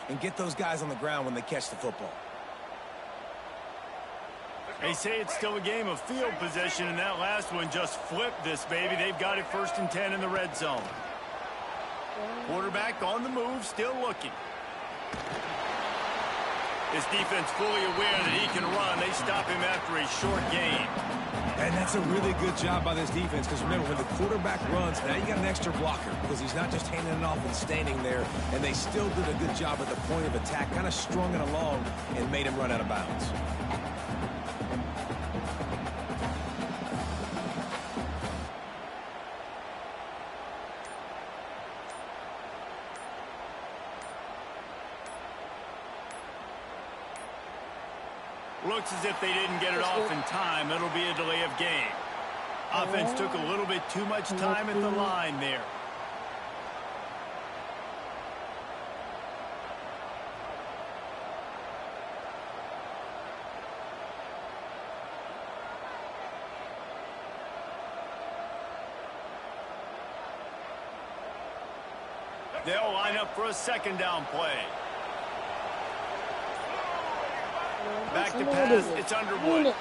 and get those guys on the ground when they catch the football. They say it's still a game of field possession, and that last one just flipped this baby. They've got it 1st and 10 in the red zone. Quarterback on the move, still looking. His defense fully aware that he can run. They stop him after a short gain. And that's a really good job by this defense, because remember, when the quarterback runs, now you got an extra blocker, because he's not just handing it off and standing there, and they still did a good job at the point of attack, kind of strung it along and made him run out of bounds. Looks as if they didn't get it off in time. It'll be a delay of game. Offense took a little bit too much time at the line there. They'll line up for a 2nd down play. Back to pass, it's Underwood.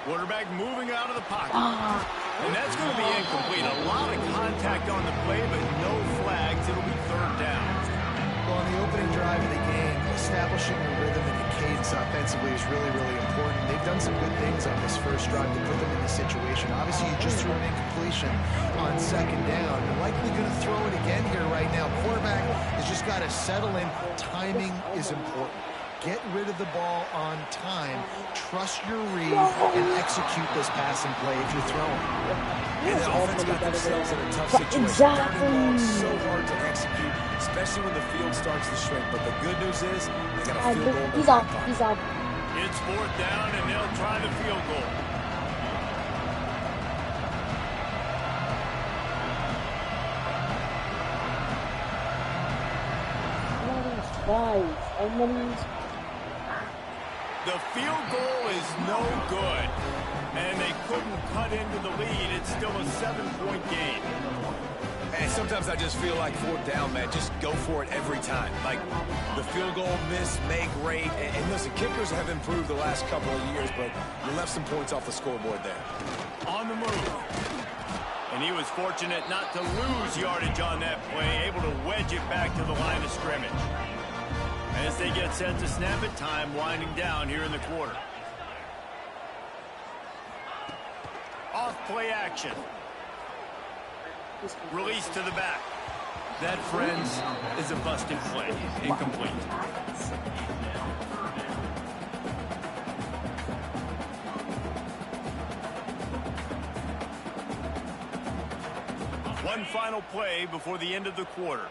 Quarterback moving out of the pocket. And that's going to be incomplete. A lot of contact on the play, but no flags. It'll be 3rd down. Well, on the opening drive of the game, establishing a rhythm and a cadence offensively is really, really important. They've done some good things on this first drive to put them in this situation. Obviously, you just threw an incompletion on 2nd down. You're likely going to throw it again here right now. Quarterback has just got to settle in. Timing is important. Get rid of the ball on time. Trust your read and execute this passing play if you're throwing. And the offense got themselves in a tough situation. Exactly. Third and so hard to execute, especially when the field starts to shrink. But the good news is they got a field goal in the He's back out. pocket. He's out. It's 4th down, and they'll try the field goal. The field goal is no good, and they couldn't cut into the lead. It's still a 7-point game. And sometimes I just feel like 4th down, man, just go for it every time. Like the field goal miss, make great. And listen, kickers have improved the last couple of years, but you left some points off the scoreboard there. On the move. And he was fortunate not to lose yardage on that play, able to wedge it back to the line of scrimmage. As they get set to snap it, time winding down here in the quarter. Off play action. Release to the back. That, friends, is a busted play. Incomplete. One final play before the end of the quarter.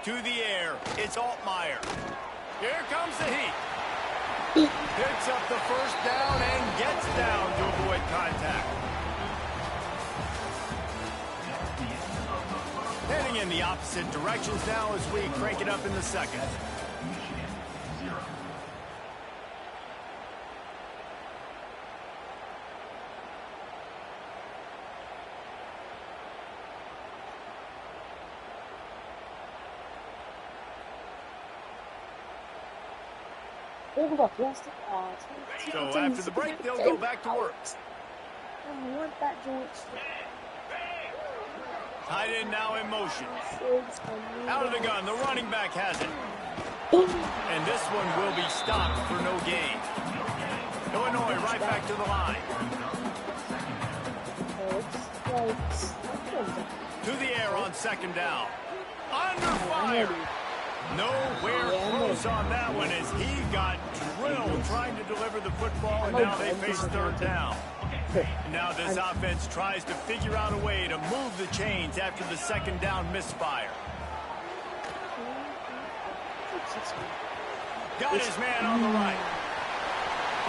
To the air, it's Altmaier. Here comes the heat. Picks up the 1st down and gets down to avoid contact. Heading in the opposite directions now as we crank it up in the 2nd. So after the break, they'll go back to work. I want that joint. Tight end now in motion. Out of the gun, the running back has it. And this one will be stopped for no gain. Illinois right back to the line. To the air on 2nd down. Under fire. Nowhere close on that one as he got drilled trying to deliver the football, and now they face 3rd down. Now this offense tries to figure out a way to move the chains after the 2nd down misfire. Got his man on the right.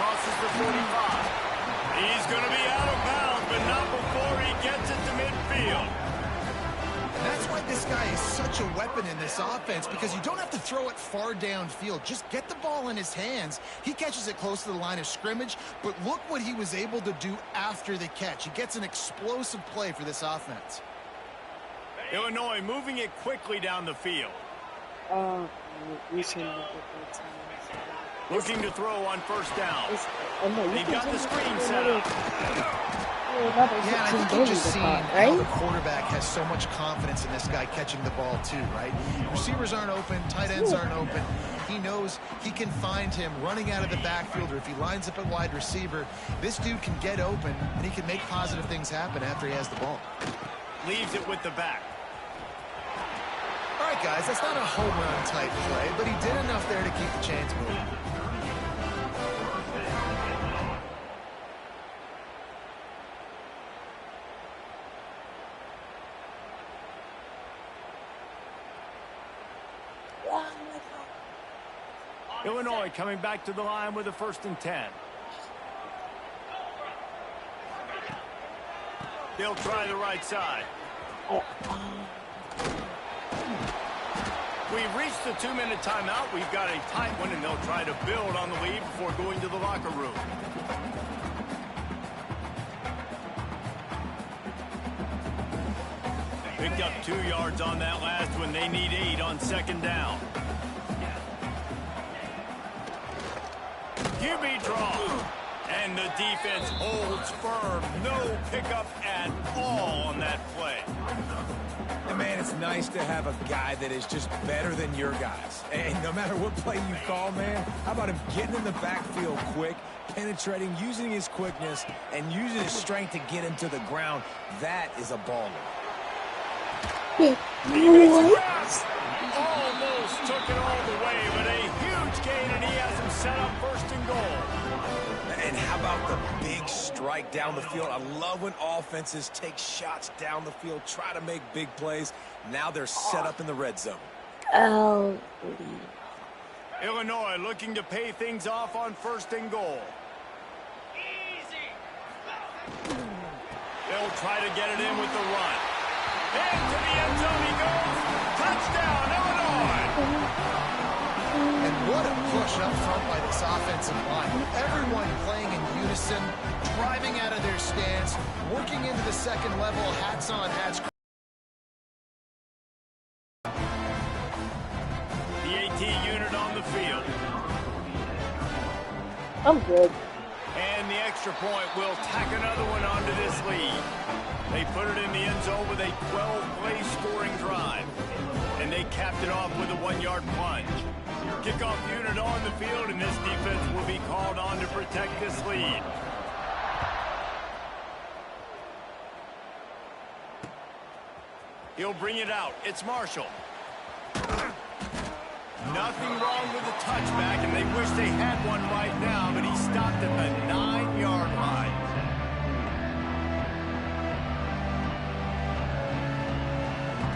Crosses the 45. He's going to be out of bounds, but not before he gets it to midfield. And that's why this guy is such a weapon in this offense because you don't have to throw it far downfield. Just get the ball in his hands. He catches it close to the line of scrimmage, but look what he was able to do after the catch. He gets an explosive play for this offense. Illinois moving it quickly down the field. Looking to throw on first down. They've got the screen set up. Yeah, I think you've just seen how the quarterback has so much confidence in this guy catching the ball too, right? Receivers aren't open, tight ends aren't open. He knows he can find him running out of the backfield, or if he lines up at wide receiver, this dude can get open and he can make positive things happen after he has the ball. Leaves it with the back. All right, guys, that's not a home run type play, but he did enough there to keep the chains moving. Illinois coming back to the line with a 1st and 10. They'll try the right side. We've reached the 2-minute timeout. We've got a tight one, and they'll try to build on the lead before going to the locker room. Picked up 2 yards on that last one. They need 8 on 2nd down. QB draw. And the defense holds firm. No pickup at all on that play. And man, it's nice to have a guy that is just better than your guys. And no matter what play you call, man, how about him getting in the backfield quick, penetrating, using his quickness, and using his strength to get him to the ground. That is a baller. Almost took it all the way, but a huge gain, and he has him set up 1st and goal. And how about the big strike down the field? I love when offenses take shots down the field, try to make big plays. Now they're set up in the red zone. Illinois looking to pay things off on 1st and goal. They'll try to get it in with the run. Into the end zone he goes. Touchdown, Illinois. And what a push up front by this offensive line. Everyone playing in unison, driving out of their stance, working into the 2nd level, hats on, hats. The AT unit on the field. I'm good. And the extra point will tack another one onto this lead. They put it in the end zone with a 12-play scoring drive. And they capped it off with a 1-yard plunge. Kickoff unit on the field, and this defense will be called on to protect this lead. He'll bring it out. It's Marshall. Nothing wrong with the touchback, and they wish they had one right now, but he stopped at the 9-yard line.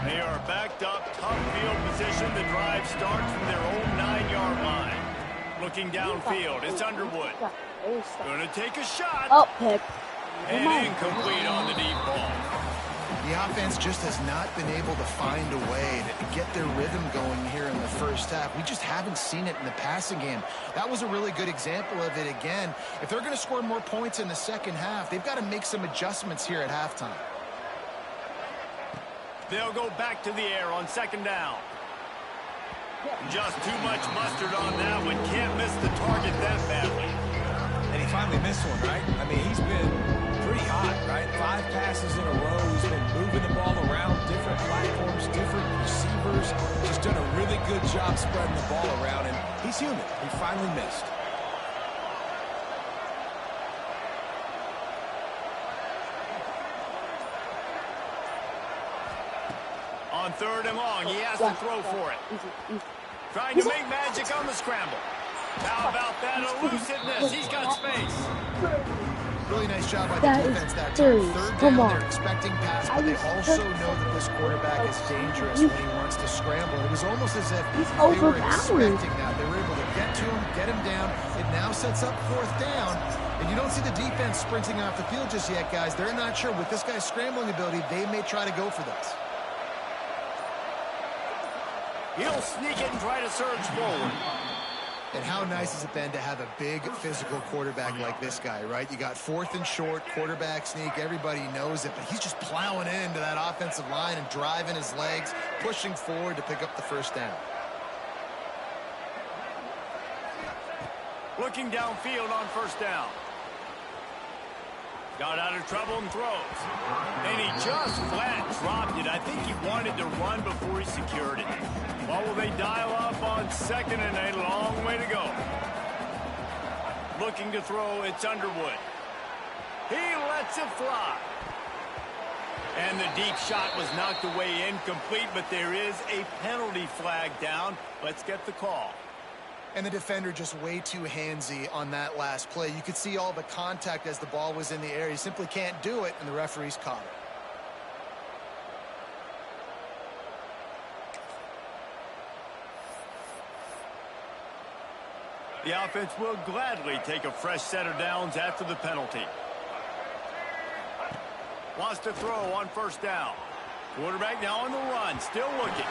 They are backed up, tough field position. The drive starts from their own 9-yard line. Looking downfield, it's Underwood. Going to take a shot. Oh, pick. And incomplete on the deep ball. The offense just has not been able to find a way to get their rhythm going here in the 1st half. We just haven't seen it in the passing game. That was a really good example of it again. If they're going to score more points in the 2nd half, they've got to make some adjustments here at halftime. They'll go back to the air on 2nd down. Just too much mustard on that one. Can't miss the target that badly. And he finally missed one, right? I mean, he's been pretty hot, right? 5 passes in a row. He's been moving the ball around, different platforms, different receivers. Just done a really good job spreading the ball around, and he's human. He finally missed. On 3rd and long, he has to throw for it. Trying to make magic on the scramble. How about that elusiveness? He's got space. Really nice job by the defense that time. 3rd down, they're expecting pass, but they also know that this quarterback is dangerous when he wants to scramble. It was almost as if they were expecting that. They were able to get to him, get him down. It now sets up 4th down. And you don't see the defense sprinting off the field just yet, guys. They're not sure. With this guy's scrambling ability, they may try to go for this. He'll sneak it and try to surge forward. And how nice has it been to have a big physical quarterback like this guy, right? You got 4th and short, quarterback sneak, everybody knows it, but he's just plowing into that offensive line and driving his legs, pushing forward to pick up the first down. Looking downfield on first down. Got out of trouble and throws. And he just flat dropped it. I think he wanted to run before he secured it. What will they dial up on 2nd and 8? Long way to go. Looking to throw, it's Underwood. He lets it fly. And the deep shot was knocked away incomplete, but there is a penalty flag down. Let's get the call. And the defender just way too handsy on that last play. You could see all the contact as the ball was in the air. He simply can't do it, and the referees caught it. The offense will gladly take a fresh set of downs after the penalty. Wants to throw on first down. Quarterback now on the run, still looking.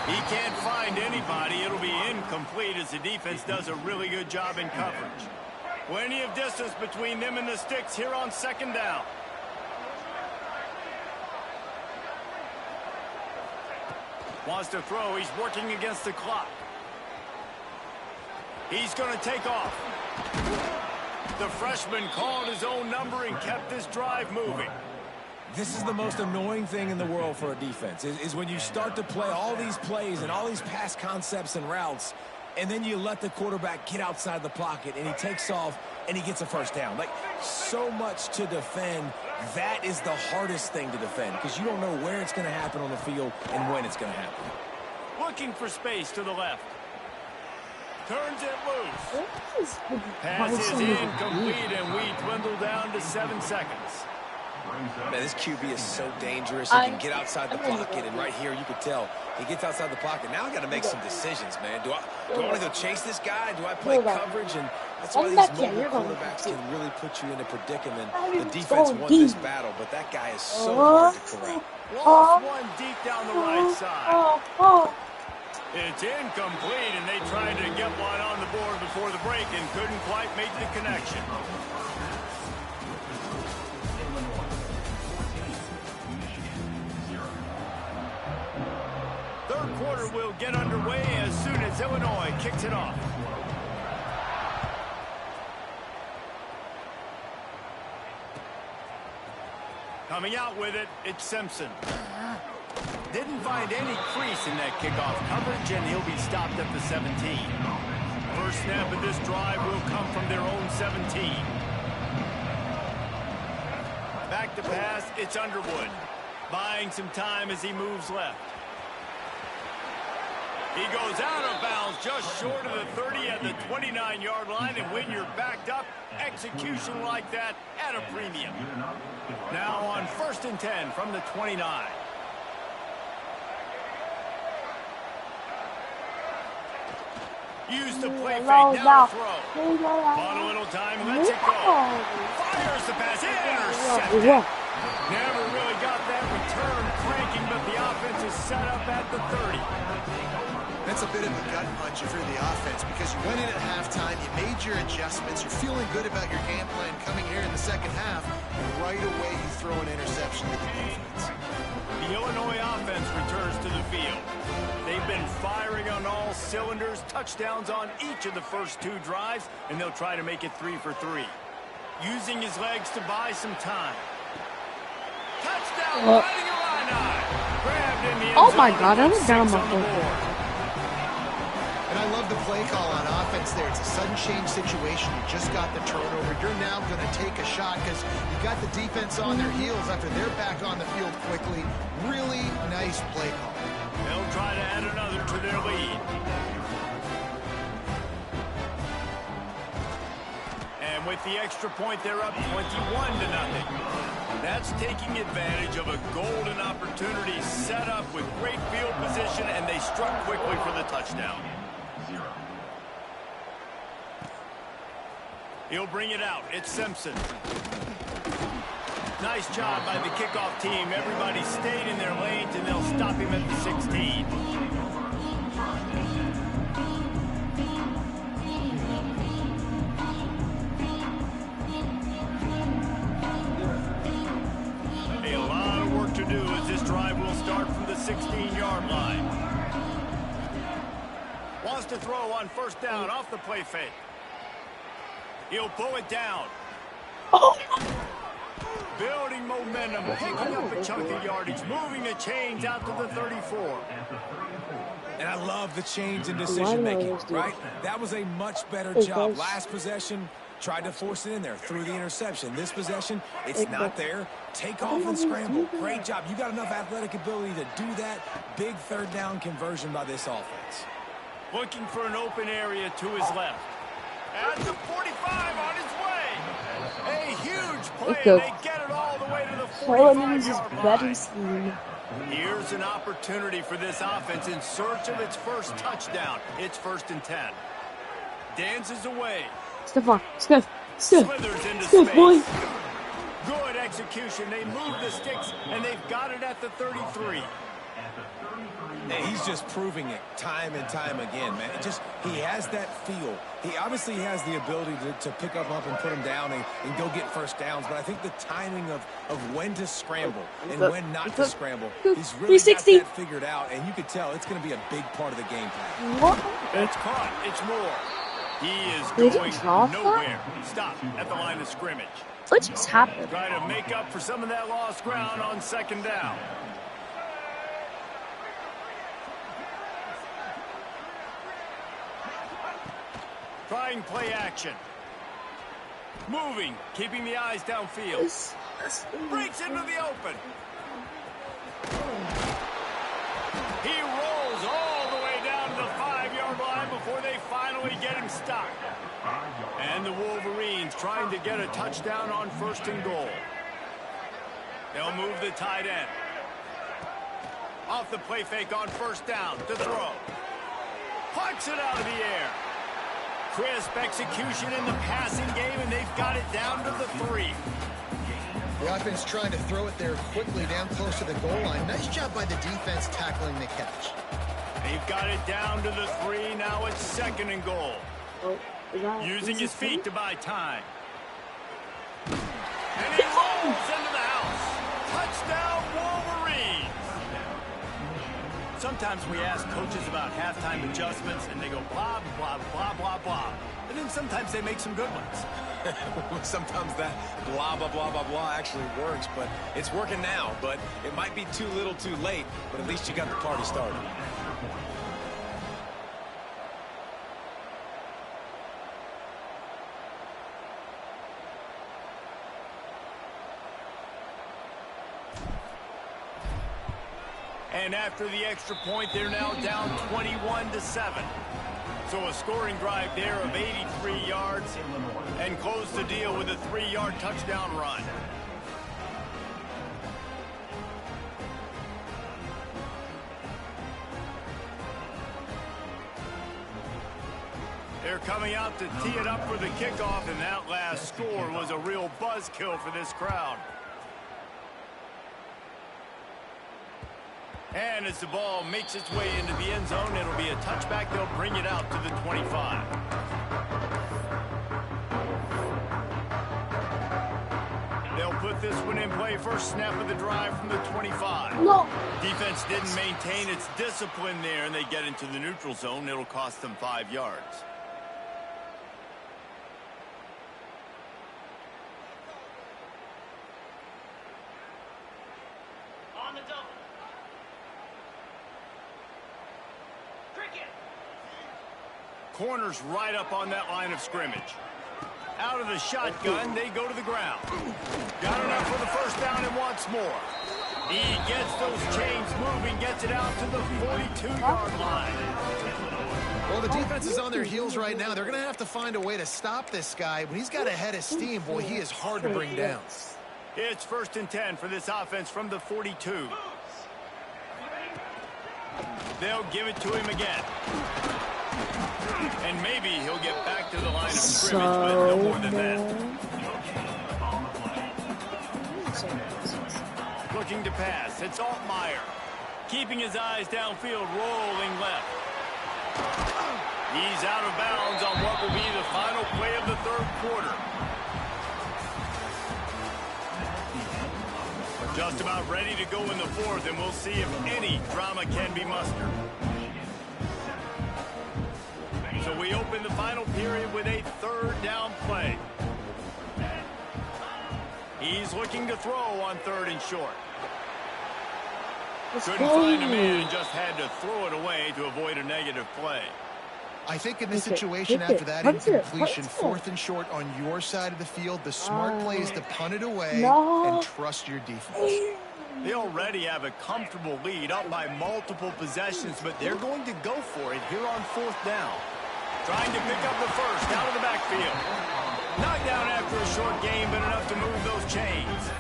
He can't find anybody. It'll be incomplete as the defense does a really good job in coverage. Plenty of distance between them and the sticks here on 2nd down. Wants to throw. He's working against the clock. He's going to take off. The freshman called his own number and kept this drive moving. This is the most annoying thing in the world for a defense, is when you start to play all these plays and all these pass concepts and routes, and then you let the quarterback get outside the pocket, and he takes off, and he gets a first down. Like, so much to defend. That is the hardest thing to defend, because you don't know where it's going to happen on the field and when it's going to happen. Looking for space to the left. Turns it loose. Pass is incomplete, and we dwindle down to 7 seconds. Man, this QB is so dangerous. He can get outside the pocket, and right here you can tell he gets outside the pocket. Now I got to make some decisions, man. Do I want to go chase this guy? Do I play coverage? And that's why these mobile quarterbacks can really put you in a predicament. The defense won this battle, but that guy is so hard to corral. Lost one deep down the right side. It's incomplete, and they tried to get one on the board before the break and couldn't quite make the connection. Third quarter will get underway as soon as Illinois kicks it off. Coming out with it, it's Simpson. Didn't find any crease in that kickoff coverage, and he'll be stopped at the 17. First snap of this drive will come from their own 17. Back to pass, it's Underwood. Buying some time as he moves left. He goes out of bounds just short of the 30 at the 29-yard line, and when you're backed up, execution like that at a premium. Now on 1st and 10 from the 29. Use the play fake, now throw. On a little time, lets it go. Fires the pass, intercepted. Never really got that return cranking, but the offense is set up at the 30. That's a bit of a gut punch if you're the offense, because you went in at halftime, you made your adjustments, you're feeling good about your game plan coming here in the second half, and right away you throw an interception to the defense. The Illinois offense returns to the field. They've been firing on all cylinders, touchdowns on each of the first 2 drives, and they'll try to make it 3 for 3. Using his legs to buy some time. Touchdown, riding a line. Grabbed in the end zone. Oh my God, I was down my board. And I love the play call on offense there. It's a sudden change situation. You just got the turnover. You're now going to take a shot because you got the defense on their heels after they're back on the field quickly. Really nice play call. They'll try to add another to their lead. And with the extra point, they're up 21-0. That's taking advantage of a golden opportunity set up with great field position, and they struck quickly for the touchdown. He'll bring it out. It's Simpson. Nice job by the kickoff team. Everybody stayed in their lanes, and they'll stop him at the 16. 16-yard line. Wants to throw on first down off the play fake. He'll pull it down. Building momentum, picking up a chunk of yardage, moving the chains out to the 34. And I love the change in decision-making, right? That was a much better job. Last possession, tried to force it in there, threw the interception. This possession, it's not there. Take off and scramble. Great job. You got enough athletic ability to do that. Big third down conversion by this offense. Looking for an open area to his left. At the 45 on his way. A huge play, and they get it all the way to the 45-yard line. Here's an opportunity for this offense in search of its first touchdown. It's 1st and 10. Dances away. Steph, Slithers into space. Boy. Good execution. They move the sticks, and they've got it at the 33. And he's just proving it time and time again, man. He has that feel. He obviously has the ability to pick up and put him down and go get first downs. But I think the timing of when to scramble and when not to scramble, he's really got that figured out. And you could tell it's going to be a big part of the game plan. It's caught. It's more. He is going nowhere. Stop at the line of scrimmage. What just happened? Trying to make up for some of that lost ground on 2nd down. Trying play action. Moving, keeping the eyes downfield. Breaks into the open. He rolls all the way down to the 5-yard line before they finally get him stopped. And the Wolverines trying to get a touchdown on 1st and goal. They'll move the tight end. Off the play fake on 1st down to throw. Punch it out of the air. Crisp execution in the passing game, and they've got it down to the 3. The offense trying to throw it there quickly down close to the goal line. Nice job by the defense tackling the catch. They've got it down to the 3. Now it's 2nd and goal. Using his feet to buy time. And he rolls into the house. Touchdown, Wolverines. Sometimes we ask coaches about halftime adjustments, and they go blah, blah, blah, blah, blah. And then sometimes they make some good ones. Sometimes that blah, blah, blah, blah, blah actually works, but it's working now. But it might be too little too late, but at least you got the party started. And after the extra point, they're now down 21-7. So a scoring drive there of 83 yards and close the deal with a 3-yard touchdown run. They're coming out to tee it up for the kickoff, and that last score was a real buzzkill for this crowd. And as the ball makes its way into the end zone, it'll be a touchback. They'll bring it out to the 25. They'll put this one in play. First snap of the drive from the 25. No. Defense didn't maintain its discipline there, and they get into the neutral zone. It'll cost them 5 yards. Corners right up on that line of scrimmage. Out of the shotgun, they go to the ground. Got enough for the first down and wants more. He gets those chains moving, gets it out to the 42-yard line. Well, the defense is on their heels right now. They're going to have to find a way to stop this guy. When he's got a head of steam, boy, he is hard to bring down. It's 1st and 10 for this offense from the 42. They'll give it to him again. And maybe he'll get back to the line of scrimmage, but no more than that. Looking to pass. It's Altmaier. Keeping his eyes downfield, rolling left. He's out of bounds on what will be the final play of the 3rd quarter. Just about ready to go in the fourth, and we'll see if any drama can be mustered. So we open the final period with a third down play. He's looking to throw on 3rd and short. Couldn't find a man and just had to throw it away to avoid a negative play. I think in this situation, after that incompletion, 4th and short on your side of the field, the smart play is to punt it away and trust your defense. They already have a comfortable lead up by multiple possessions, but they're going to go for it here on 4th down. Trying to pick up the first out of the backfield. Knocked down after a short gain, but enough to move those chains.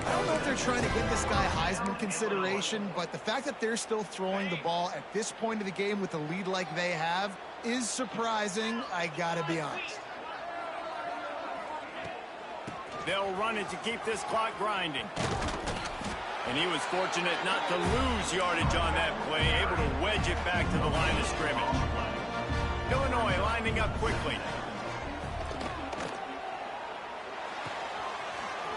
I don't know if they're trying to get this guy Heisman consideration, but the fact that they're still throwing the ball at this point of the game with a lead like they have is surprising, I gotta be honest. They'll run it to keep this clock grinding. And he was fortunate not to lose yardage on that play, able to wedge it back to the line of scrimmage. Illinois lining up quickly.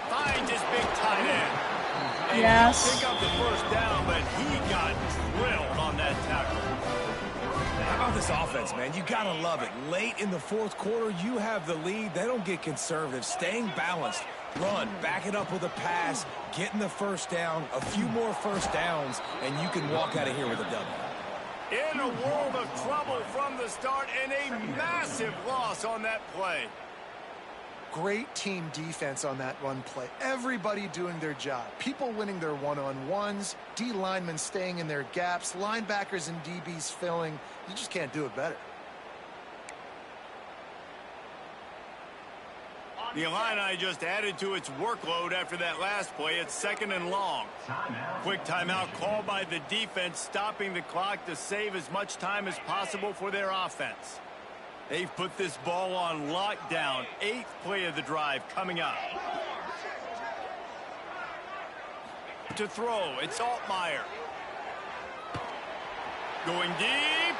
Finds his big tight end. And Yes. he'll pick up the first down, but he got drilled on that tackle. How about this offense, man? You got to love it. Late in the fourth quarter, you have the lead. They don't get conservative. Staying balanced. Run, back it up with a pass, getting the first down, a few more first downs, and you can walk out of here with a W. In a world of trouble from the start, and a massive loss on that play. Great team defense on that run play. Everybody doing their job. People winning their one-on-ones, D linemen staying in their gaps, linebackers and DBs filling. You just can't do it better. The Illini just added to its workload after that last play. It's 2nd and long. Quick timeout called by the defense, stopping the clock to save as much time as possible for their offense. They've put this ball on lockdown. 8th play of the drive coming up. To throw, it's Altmaier. Going deep.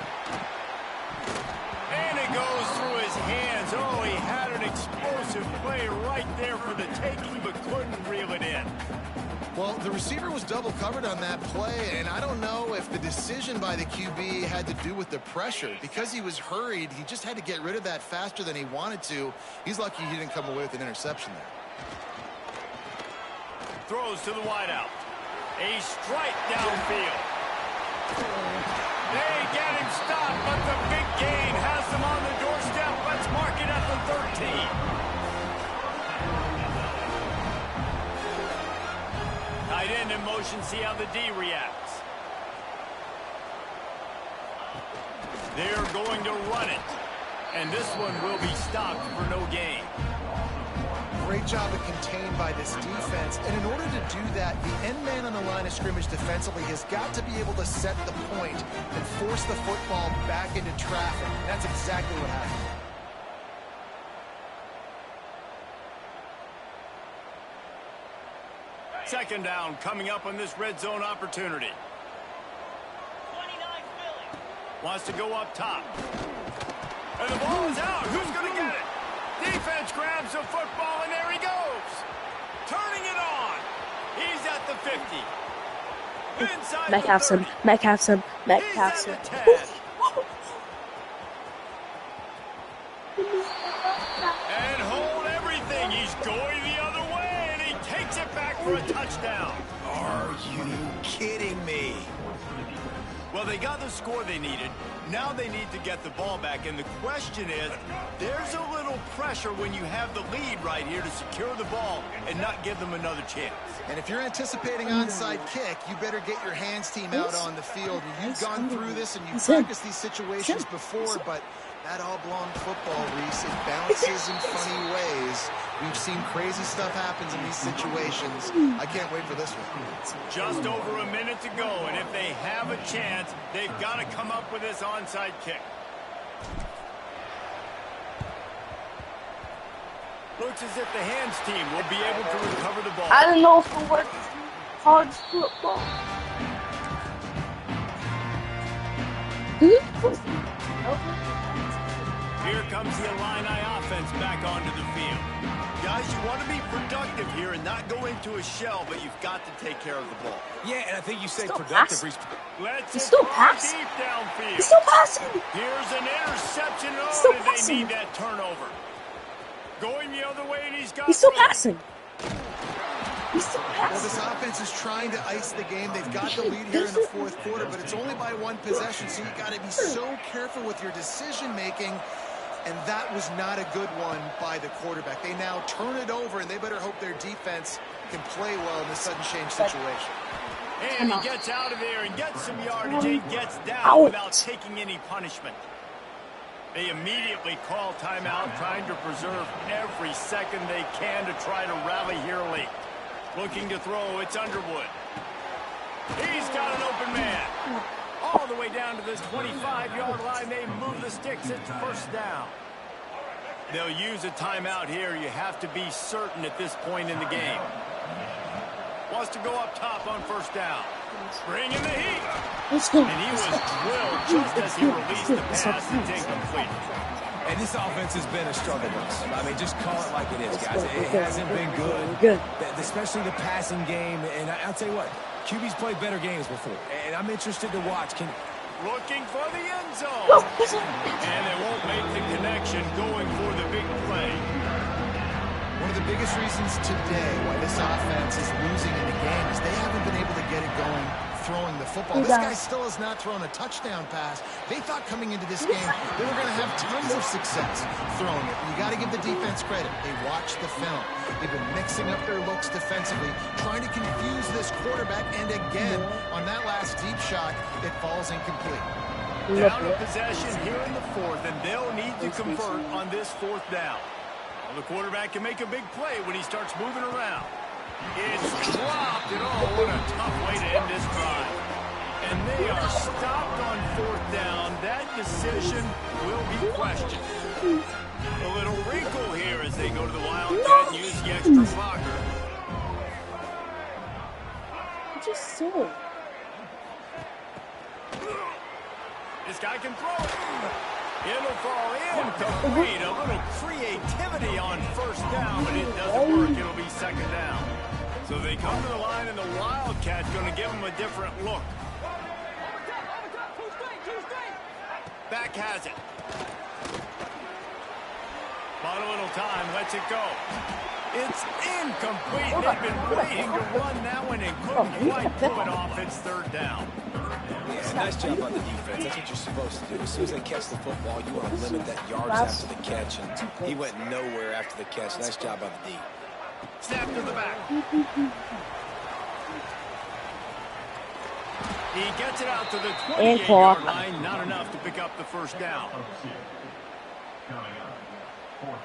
And it goes through his hands. Oh, he had an explosive play right there for the taking, but couldn't reel it in. Well, the receiver was double covered on that play, and I don't know if the decision by the QB had to do with the pressure. Because he was hurried, he just had to get rid of that faster than he wanted to. He's lucky he didn't come away with an interception there. Throws to the wideout. A strike downfield. They get him stopped, but the big gain has them on the doorstep. Let's mark it at the 13. Tight end in motion, see how the D reacts. They're going to run it. And this one will be stopped for no gain. Great job of contained by this defense. And in order to do that, the end man on the line of scrimmage defensively has got to be able to set the point and force the football back into traffic. And that's exactly what happened. Second down coming up on this red zone opportunity. Wants to go up top. And the ball is out. Who's going to get it? Defense grabs the football, and there he goes. Turning it on. He's at the 50. Inside Metcalfson, Metcalfson, Metcalfson. And hold everything. He's going the other way, and he takes it back for a touchdown. Are you kidding me? Well, they got the score they needed. Now they need to get the ball back, and the question is, there's a little pressure when you have the lead right here to secure the ball and not give them another chance. And if you're anticipating onside kick, you better get your hands team out on the field. You've gone through this and you've practiced these situations before, but that oblong football, Reese, it bounces in funny ways. We've seen crazy stuff happens in these situations. I can't wait for this one. Just over a minute to go, and if they have a chance, they've got to come up with this onside kick. Looks as if the hands team will be able to recover the ball. I don't know if it works college football. Here comes the Illini offense back onto the field. Guys, you want to be productive here and not go into a shell, but you've got to take care of the ball. Yeah, and I think you say Still productive. Let's He's still passing. deep downfield. He's still passing. Here's an interception. Oh, Still did passing. they need that turnover? Going the other way, and he's got He's still room. passing. He's still Well, passing. this offense is trying to ice the game. They've got the lead here in the fourth quarter, but it's only by one possession, so you got to be so careful with your decision making. And that was not a good one by the quarterback. They now turn it over, and they better hope their defense can play well in this sudden change situation. And he gets out of there and gets some yardage and gets down without taking any punishment. They immediately call timeout, trying to preserve every second they can to try to rally here late. Looking to throw, it's Underwood. He's got an open man. All the way down to this 25-yard line. They move the sticks. It's first down. They'll use a timeout here. You have to be certain at this point in the game. Wants to go up top on first down. Bring in the heat. And he was drilled just as he released the pass. It's incomplete. And this offense has been a struggle bus. I mean, just call it like it is, guys. It hasn't been good. Especially the passing game. And I'll tell you what, QB's played better games before. And I'm interested to watch. Looking for the end zone. And they won't make the connection, going for the big play. One of the biggest reasons today why this offense is losing in the game is they haven't been able to get it going throwing the football. This guy still has not thrown a touchdown pass. They thought coming into this game they were going to have tons of success throwing it. You got to give the defense credit. They watched the film. They've been mixing up their looks defensively, trying to confuse this quarterback, and again, on that last deep shot, it falls incomplete. Down to possession here in the fourth, and they'll need to convert on this fourth down. Well, the quarterback can make a big play when he starts moving around. It's dropped, and oh, what a tough way to end this drive. And they are stopped on fourth down. That decision will be questioned. A little wrinkle here as they go to the Wildcat and use the extra blocker. Just so. This guy can throw it. It'll fall incomplete. A little creativity on first down, but it doesn't work. It'll be second down. So they come to the line, and the Wildcat's going to give them a different look. Back has it. Bought a little time, lets it go. It's incomplete. They've been waiting to run that one and couldn't quite pull it off. It's third down. Yeah, nice job on the defense. That's what you're supposed to do. As soon as they catch the football, you want to limit that yards after the catch, and he went nowhere after the catch. Nice job by the D. Snap to the back. He gets it out to the 28-yard line. Not enough to pick up the first down.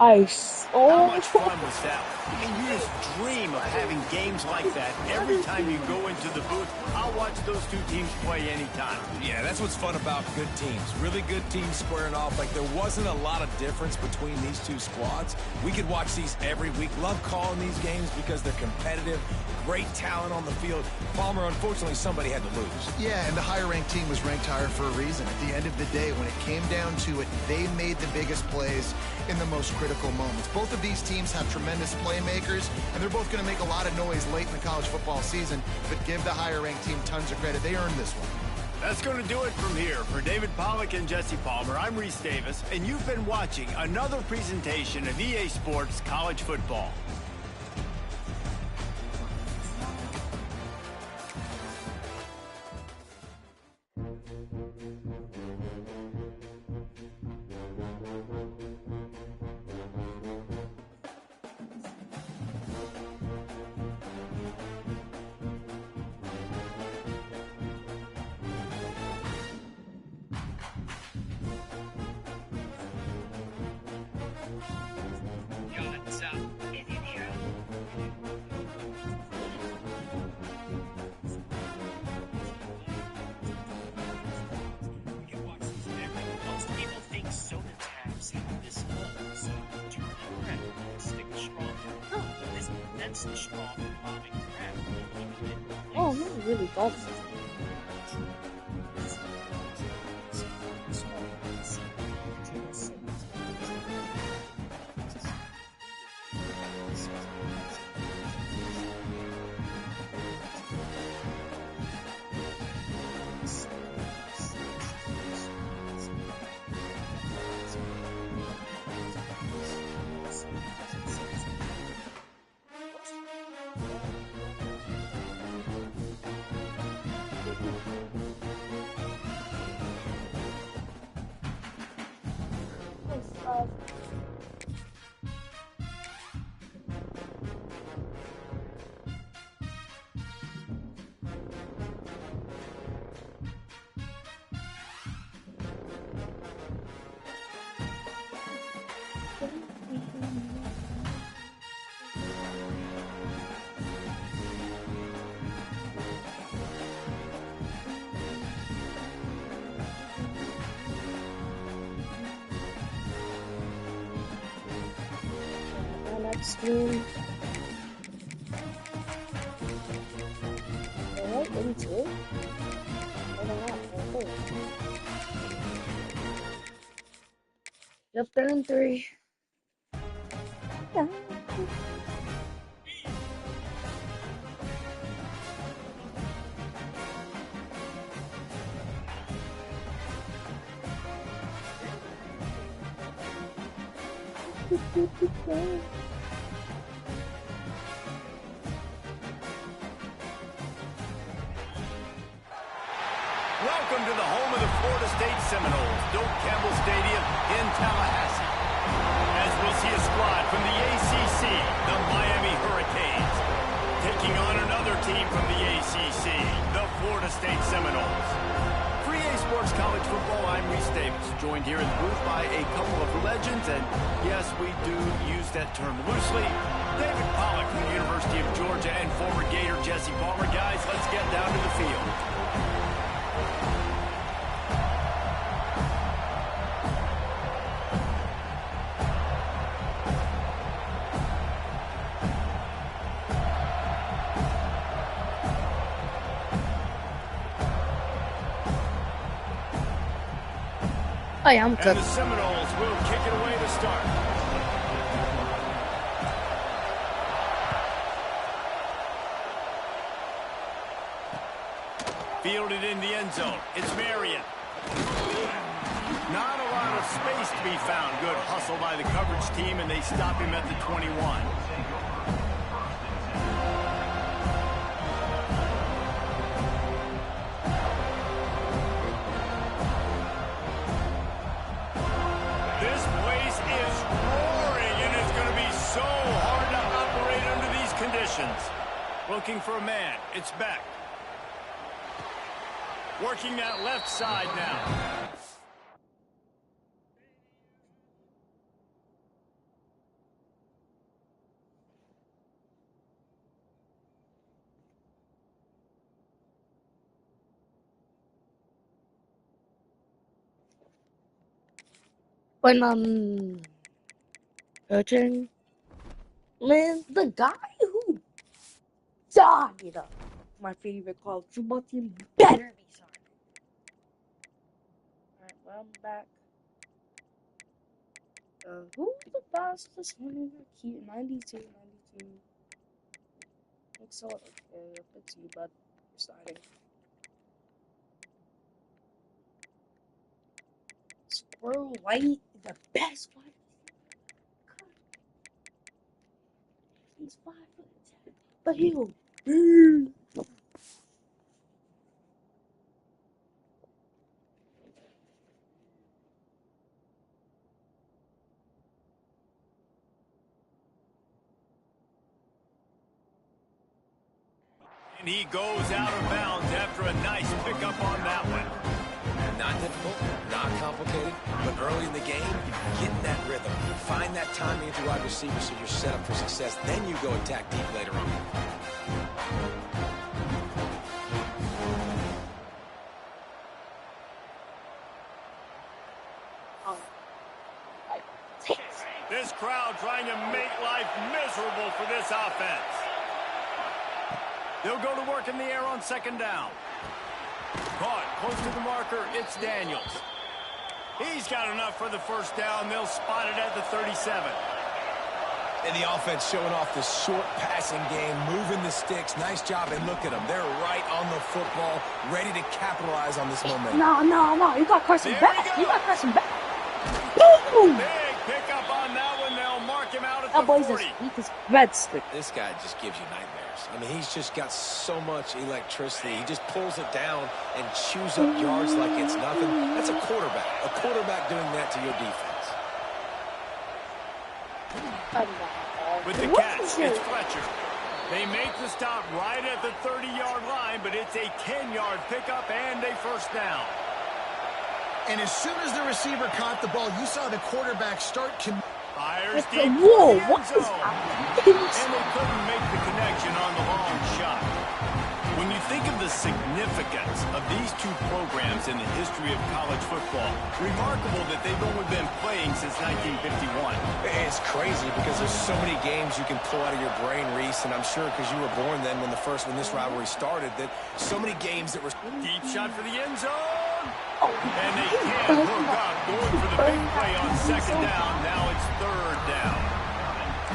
Ice. How much fun was that? I mean, you just dream of having games like that every time you go into the booth. I'll watch those two teams play anytime. Yeah, that's what's fun about good teams. Really good teams squaring off. Like, there wasn't a lot of difference between these two squads. We could watch these every week. Love calling these games because they're competitive. Great talent on the field. Palmer, unfortunately, somebody had to lose. Yeah, and the higher-ranked team was ranked higher for a reason. At the end of the day, when it came down to it, they made the biggest plays in the most critical moments. Both of these teams have tremendous playmakers, and they're both going to make a lot of noise late in the college football season, but give the higher-ranked team tons of credit. They earned this one. That's going to do it from here. For David Pollack and Jesse Palmer, I'm Reese Davis, and you've been watching another presentation of EA Sports College Football. Oh, no, really does. screen. Alright, 82. Hold on up. Okay. Yep, 3rd and 3. Yeah. Welcome to the home of the Florida State Seminoles, Doak Campbell Stadium in Tallahassee. As we'll see a squad from the ACC, the Miami Hurricanes, taking on another team from the ACC, the Florida State Seminoles. For EA Sports College Football, I'm Reese Davis, joined here in the booth by a couple of legends, and yes, we do use that term loosely. David Pollack from the University of Georgia and former Gator Jesse Palmer. Guys, let's get down to the field. Hi, I'm And cooked. the Seminoles will kick it away to start. Fielded in the end zone. It's Marion. Not a lot of space to be found. Good hustle by the coverage team, and they stop him at the 21. This place is roaring, and it's going to be so hard to operate under these conditions. Looking for a man. It's Beck. Working that left side now. When coaching, man, the guy who died, my favorite college football team, better be sorry. Alright, well, I'm back. Who's the fastest winning key? 92. So, okay, if it's you, bud, you're starting. Squirrel White, the best one. He's 5'10", but he'll. And he goes out of bounds after a nice pickup on that one. Not difficult, not complicated, but early in the game, getting that rhythm. Find that timing with your wide receiver so you're set up for success. Then you go attack deep later on. This crowd trying to make life miserable for this offense. They'll go to work in the air on 2nd down. Caught close to the marker, it's Daniels. He's got enough for the 1st down. They'll spot it at the 37. And the offense showing off the short passing game, moving the sticks. Nice job, and look at them. They're right on the football, ready to capitalize on this momentum. No. You got Carson There back. we go. You got Carson back. Boom! Big pickup on that one. They'll mark him out at That the boy's 40. as weak as red stick. This guy just gives you nightmares. I mean, he's just got so much electricity. He just pulls it down and chews up yards like it's nothing. That's a quarterback. A quarterback doing that to your defense. With the catch, it's Fletcher. They make the stop right at the 30-yard line, but it's a 10-yard pickup and a 1st down. And as soon as the receiver caught the ball, you saw the quarterback start Fires Whoa, deep for the what end is zone. happening? And they couldn't make the connection on the long shot. When you think of the significance significance of these two programs in the history of college football. Remarkable that they've only been playing since 1951. It's crazy because there's so many games you can pull out of your brain, Reese, and I'm sure because you were born then when this rivalry started, that so many games that were... Deep shot for the end zone. And they can't hook up, going for the big play on second down. Now it's third down.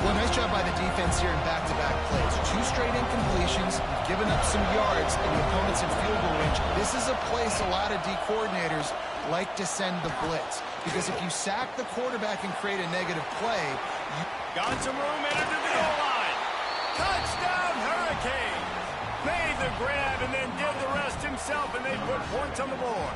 Well, nice job by the defense here in back-to-back plays. 2 straight incompletions, giving up some yards, and the opponent's in field goal range. This is a place a lot of D coordinators like to send the blitz. Because if you sack the quarterback and create a negative play... Got some room into the goal line. Touchdown, Hurricane. Made the grab and then did the rest himself, and they put points on the board.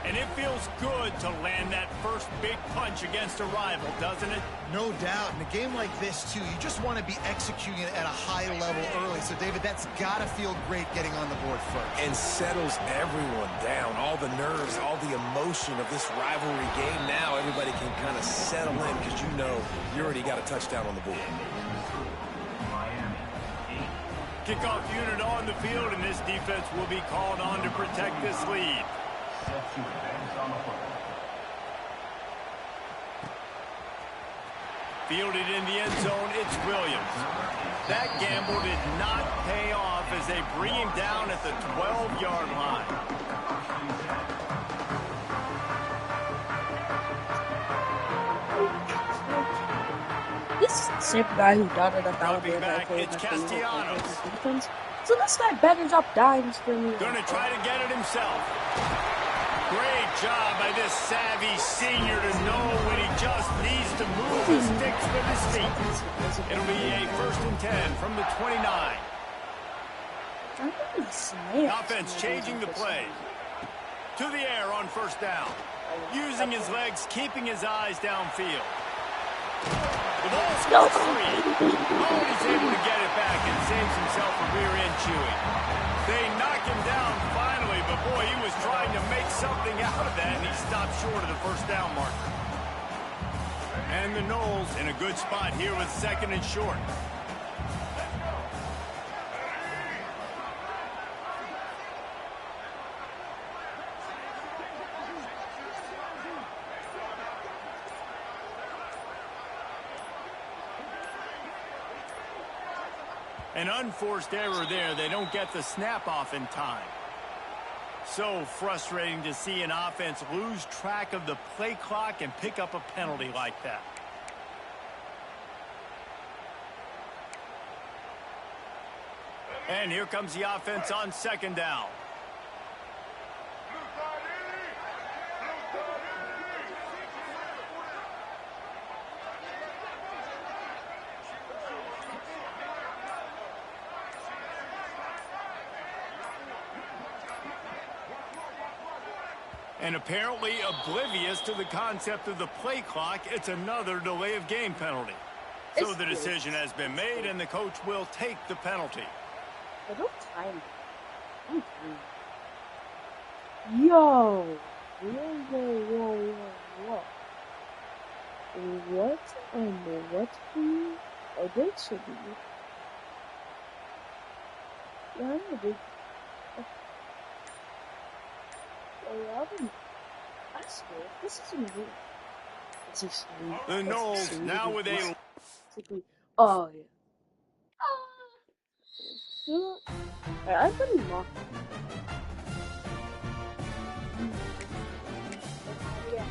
And it feels good to land that first big punch against a rival, doesn't it? No doubt. In a game like this, too, you just want to be executing it at a high level early. So, David, that's got to feel great getting on the board first. And settles everyone down. All the nerves, all the emotion of this rivalry game. Now everybody can kind of settle in because you know you already got a touchdown on the board. Kickoff unit on the field, and this defense will be called on to protect this lead. Fielded in the end zone, it's Williams. That gamble did not pay off as they bring him down at the 12-yard line. This is the same guy who dotted up Alabama. It's Castellanos. So this guy better drop dimes for me. Gonna try to get it himself. Great job by this savvy senior to know when he just needs to move the sticks with his feet. It'll be a 1st and 10 from the 29. Offense changing the play. To the air on 1st down. Using his legs, keeping his eyes downfield. The ball goes free. Oh, he's able to get it back and saves himself a rear-end chewing. They knock him down finally, but boy, he was trying to make something out of that, and he stopped short of the 1st down marker. And the Noles in a good spot here with 2nd and short. An unforced error there. They don't get the snap off in time. So frustrating to see an offense lose track of the play clock and pick up a penalty like that. And here comes the offense on 2nd down. And apparently oblivious to the concept of the play clock, it's another delay of game penalty. So the decision has been made, and the coach will take the penalty. I don't time it. Yo! Whoa. What on the what for you? Oh, that should be. Yeah, I know, dude. I swear, this isn't real. This is real. The Noles now with a... Oh, yeah. I've been locked. Yeah.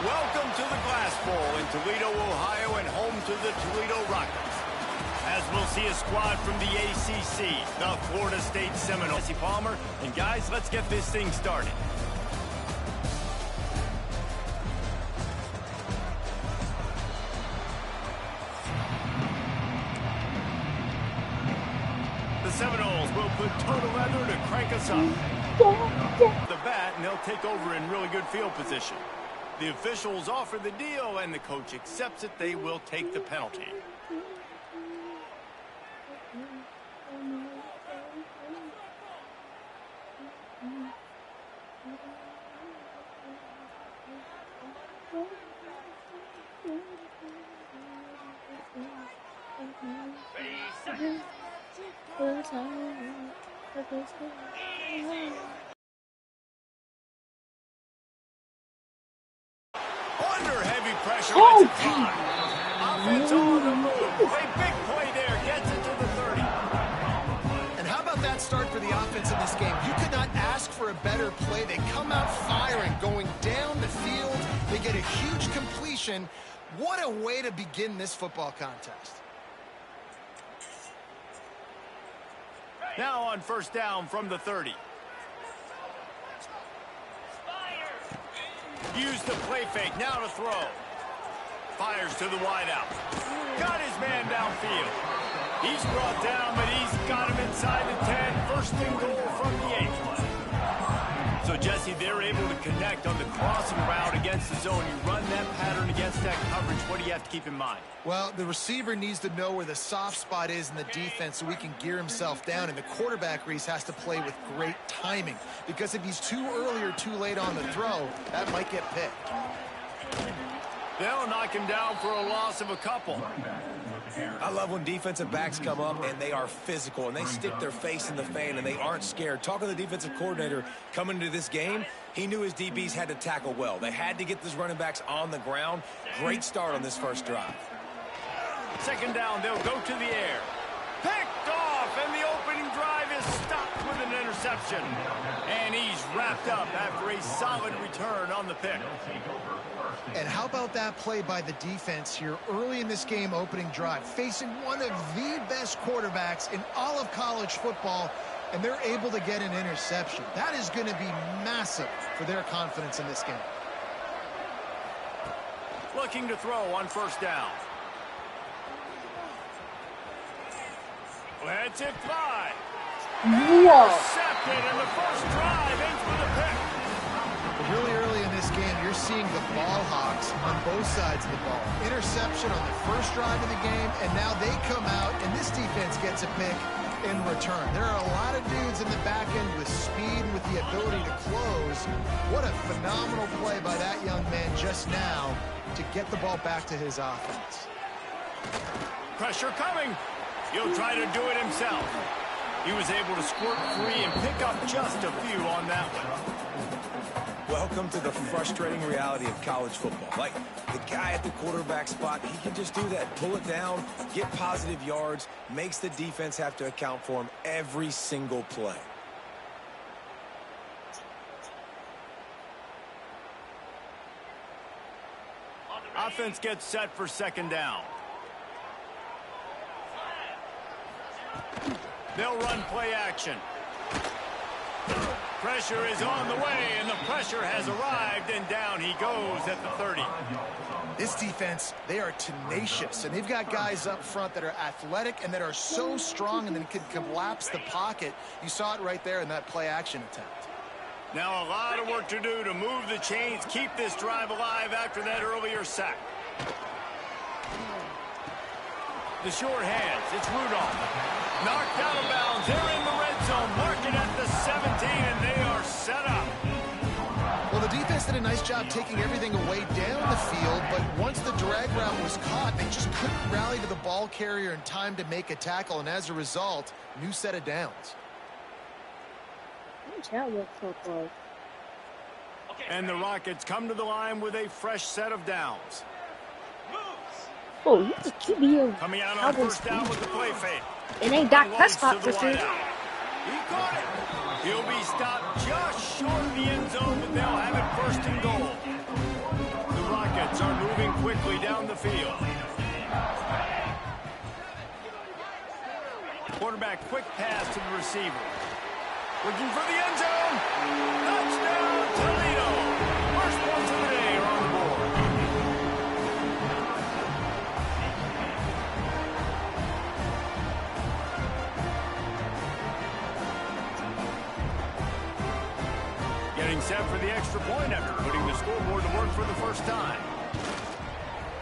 Welcome to the Glass Bowl in Toledo, Ohio, and home to the Toledo Rockets. As we'll see a squad from the ACC, the Florida State Seminoles. Jesse Palmer, and guys, let's get this thing started. foot toe to leather to crank us up. The bat, and they'll take over in really good field position. The officials offer the deal, and the coach accepts it. They will take the penalty. Under heavy pressure. Oh, Offense on the move. A big play there. Gets it to the 30. And how about that start for the offense in this game? You could not ask for a better play. They come out firing, going down the field. They get a huge completion. What a way to begin this football contest. Now on first down from the 30. Use the play fake, now to throw. Fires to the wideout. Got his man downfield. He's brought down, but he's got him inside the 10. First and goal from the 8. So, Jesse, they're able to connect on the crossing route against the zone. You run that pattern against that coverage. What do you have to keep in mind? Well, the receiver needs to know where the soft spot is in the defense so he can gear himself down. And the quarterback, Reese, has to play with great timing. Because if he's too early or too late on the throw, that might get picked. They'll knock him down for a loss of a couple. I love when defensive backs come up and they are physical and they stick their face in the fan and they aren't scared. Talking to the defensive coordinator coming into this game, he knew his DBs had to tackle well. They had to get those running backs on the ground. Great start on this first drive. Second down, they'll go to the air. Picked off, and the opening drive is stopped with an interception. And he's wrapped up after a solid return on the pick. And how about that play by the defense here early in this game opening drive, facing one of the best quarterbacks in all of college football, and they're able to get an interception. That is going to be massive for their confidence in this game. Looking to throw on first down. Let's it fly. Whoa. Intercepted, and the first drive ends with a pick. Really early in this game, you're seeing the ball hawks on both sides of the ball. Interception on the first drive of the game, and now they come out, and this defense gets a pick in return. There are a lot of dudes in the back end with speed and with the ability to close. What a phenomenal play by that young man just now to get the ball back to his offense. Pressure coming. He'll try to do it himself. He was able to squirt free and pick up just a few on that one. Welcome to the frustrating reality of college football. Like, the guy at the quarterback spot, he can just do that. Pull it down, get positive yards, makes the defense have to account for him every single play. Offense gets set for second down. They'll run play action. Pressure is on the way, and the pressure has arrived, and down he goes at the 30. This defense, they are tenacious, and they've got guys up front that are athletic and that are so strong and then can collapse the pocket. You saw it right there in that play action attempt. Now a lot of work to do to move the chains, keep this drive alive after that earlier sack. The short hands, it's Rudolph. Knocked out of bounds, they're in the red zone, marking at the 17, and they are set up. Well, the defense did a nice job taking everything away down the field, but once the drag route was caught, they just couldn't rally to the ball carrier in time to make a tackle, and as a result, new set of downs. And the Rockets come to the line with a fresh set of downs. Oh, you just keep me here. Coming out on first down with the play fake. It ain't Dak Prescott for sure. He caught it. He'll be stopped just short of the end zone, but they'll have it first and goal. The Rockets are moving quickly down the field. Quarterback quick pass to the receiver. Looking for the end zone. Touchdown, Toledo. First points of the day are on the board. set for the extra point after putting the scoreboard to work for the first time.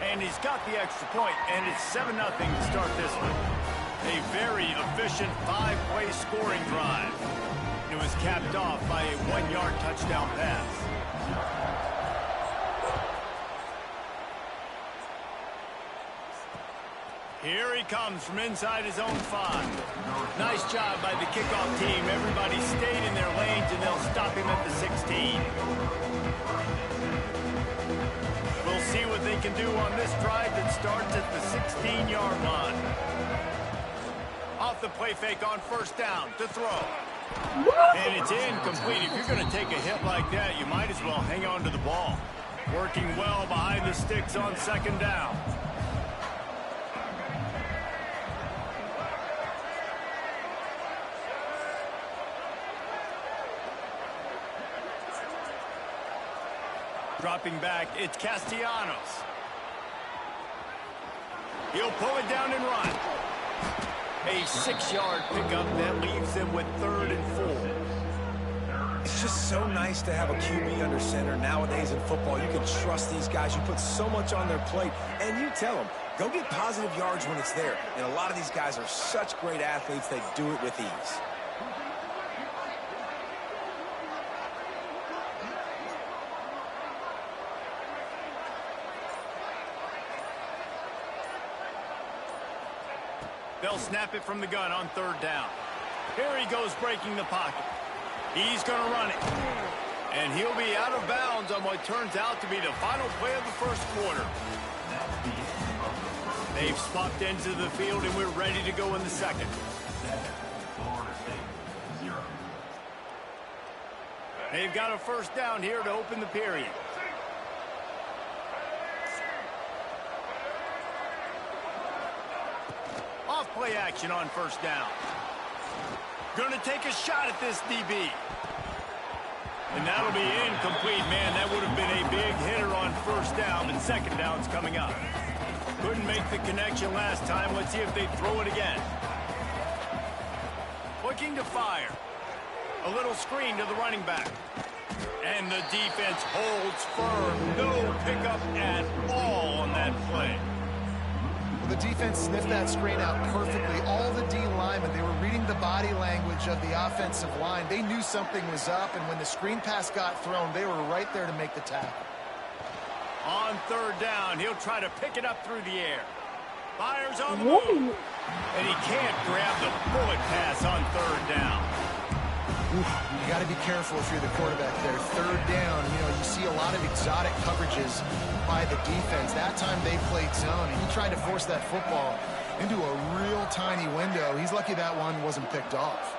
And he's got the extra point, and it's 7-0 to start this one. A very efficient 5-play scoring drive. It was capped off by a 1-yard touchdown pass. Here he comes from inside his own 5. Nice job by the kickoff team. Everybody stayed in their lanes, and they'll stop him at the 16. We'll see what they can do on this drive that starts at the 16-yard line. Off the play fake on first down to throw. And it's incomplete. If you're going to take a hit like that, you might as well hang on to the ball. Working well behind the sticks on second down. Dropping back, it's Castellanos. He'll pull it down and run. A 6-yard pickup that leaves them with 3rd and 4. It's just so nice to have a QB under center nowadays in football. You can trust these guys. You put so much on their plate, and you tell them, go get positive yards when it's there. And a lot of these guys are such great athletes, they do it with ease. They'll snap it from the gun on 3rd down. Here he goes breaking the pocket. He's going to run it. And he'll be out of bounds on what turns out to be the final play of the first quarter. They've swapped ends of the field, and we're ready to go in the second. They've got a first down here to open the period. Play action on first down. Going to take a shot at this DB. And that'll be incomplete, man. That would have been a big hitter on first down, but second down's coming up. Couldn't make the connection last time. Let's see if they throw it again. Looking to fire. A little screen to the running back. And the defense holds firm. No pickup at all on that play. The defense sniffed that screen out perfectly. All the D linemen, they were reading the body language of the offensive line. They knew something was up, and when the screen pass got thrown, they were right there to make the tackle. On 3rd down, he'll try to pick it up through the air. Fires on the move. And he can't grab the bullet pass on 3rd down. You got to be careful if you're the quarterback there. 3rd down, you see a lot of exotic coverages by the defense. That time they played zone, and he tried to force that football into a real tiny window. He's lucky that one wasn't picked off.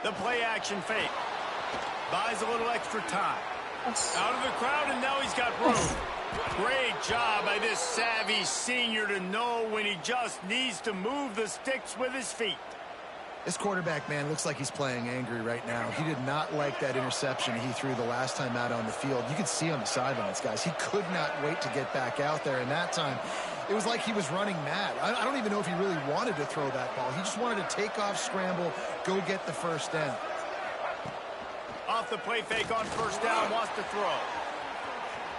The play action fake. Buys a little extra time. Out of the crowd, and now he's got room. Great job by this savvy senior to know when he just needs to move the sticks with his feet. This quarterback, man, looks like he's playing angry right now. He did not like that interception he threw the last time out on the field. You could see on the sidelines, guys. He could not wait to get back out there. And that time, it was like he was running mad. I don't even know if he really wanted to throw that ball. He just wanted to take off, scramble, go get the first down. Off the play fake on first down, wants to throw.